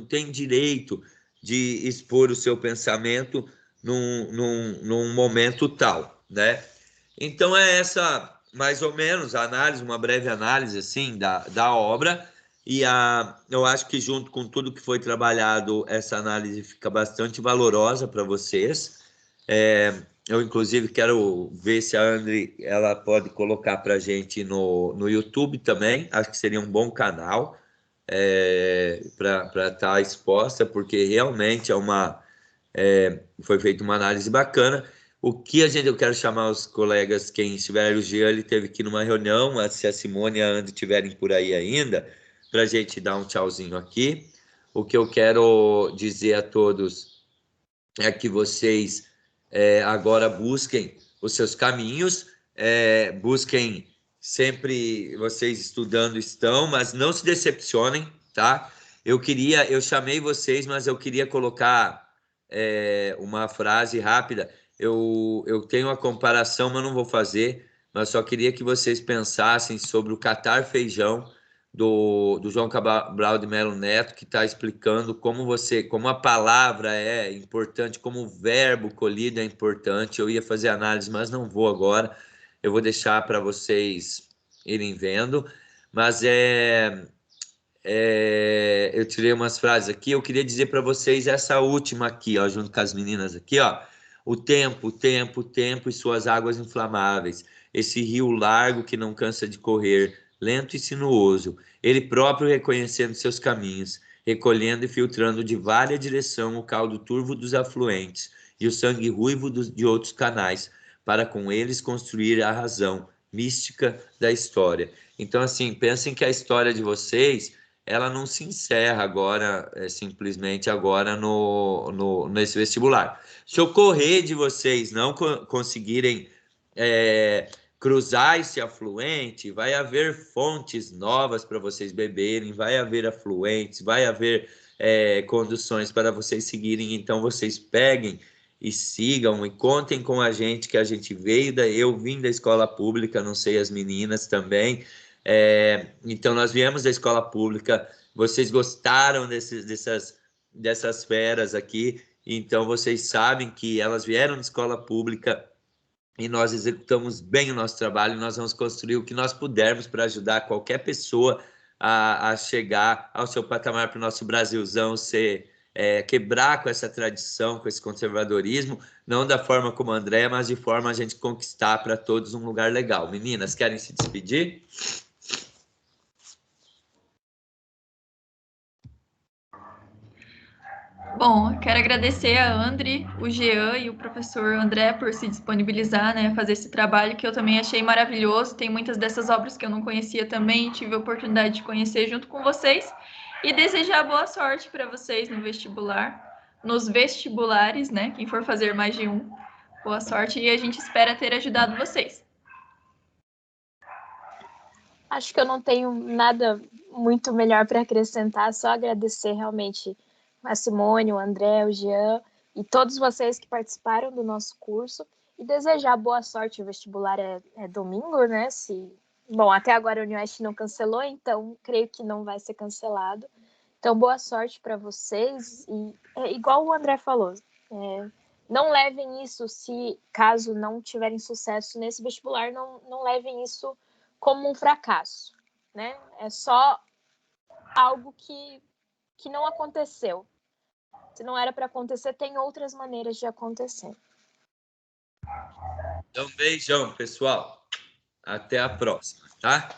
tem direito de expor o seu pensamento num momento tal, né? Então é essa, mais ou menos, a análise, uma breve análise, assim, da obra, e eu acho que junto com tudo que foi trabalhado, essa análise fica bastante valorosa para vocês. Eu, inclusive, quero ver se a André ela pode colocar para a gente no YouTube também. Acho que seria um bom canal para estar exposta, porque realmente foi feita uma análise bacana. O que eu quero chamar os colegas, quem estiver, o Jean, ele teve que ir numa reunião, se a Simone e a André estiverem por aí ainda, para a gente dar um tchauzinho aqui. O que eu quero dizer a todos é que vocês agora busquem os seus caminhos, busquem sempre, vocês estudando estão, mas não se decepcionem, tá? Eu chamei vocês, mas eu queria colocar uma frase rápida. Eu tenho a comparação, mas não vou fazer, mas só queria que vocês pensassem sobre o catar feijão do João Cabral de Melo Neto, que está explicando como a palavra é importante, como o verbo colhido é importante. Eu ia fazer análise, mas não vou agora. Eu vou deixar para vocês irem vendo. Mas eu tirei umas frases aqui. Eu queria dizer para vocês essa última aqui, ó, junto com as meninas aqui, ó. O tempo, o tempo, o tempo e suas águas inflamáveis. Esse rio largo que não cansa de correr, lento e sinuoso, ele próprio reconhecendo seus caminhos, recolhendo e filtrando de vária direção o caldo turvo dos afluentes e o sangue ruivo de outros canais, para com eles construir a razão mística da história. Então, assim, pensem que a história de vocês ela não se encerra agora, simplesmente agora nesse vestibular. Se ocorrer de vocês não conseguirem cruzar esse afluente, vai haver fontes novas para vocês beberem, vai haver afluentes, vai haver conduções para vocês seguirem. Então, vocês peguem e sigam e contem com a gente, que a gente eu vim da escola pública, não sei as meninas também. Então, nós viemos da escola pública, vocês gostaram dessas feras aqui, então vocês sabem que elas vieram da escola pública e nós executamos bem o nosso trabalho, nós vamos construir o que nós pudermos para ajudar qualquer pessoa a chegar ao seu patamar, para o nosso Brasilzão quebrar com essa tradição, com esse conservadorismo, não da forma como a André, mas de forma a gente conquistar para todos um lugar legal. Meninas, querem se despedir? Bom, quero agradecer a André, o Jean e o professor André por se disponibilizar, né, a fazer esse trabalho que eu também achei maravilhoso. Tem muitas dessas obras que eu não conhecia também, tive a oportunidade de conhecer junto com vocês e desejar boa sorte para vocês no vestibular, nos vestibulares, né, quem for fazer mais de um. Boa sorte e a gente espera ter ajudado vocês. Acho que eu não tenho nada muito melhor para acrescentar, só agradecer realmente a Simone, o André, o Jean e todos vocês que participaram do nosso curso e desejar boa sorte. O vestibular é domingo, né? Bom, até agora a Unioeste não cancelou, então creio que não vai ser cancelado. Então, boa sorte para vocês e igual o André falou, não levem isso, se caso não tiverem sucesso nesse vestibular, não levem isso como um fracasso, né? É só algo que não aconteceu. Se não era para acontecer, tem outras maneiras de acontecer. Então, beijão, pessoal. Até a próxima, tá?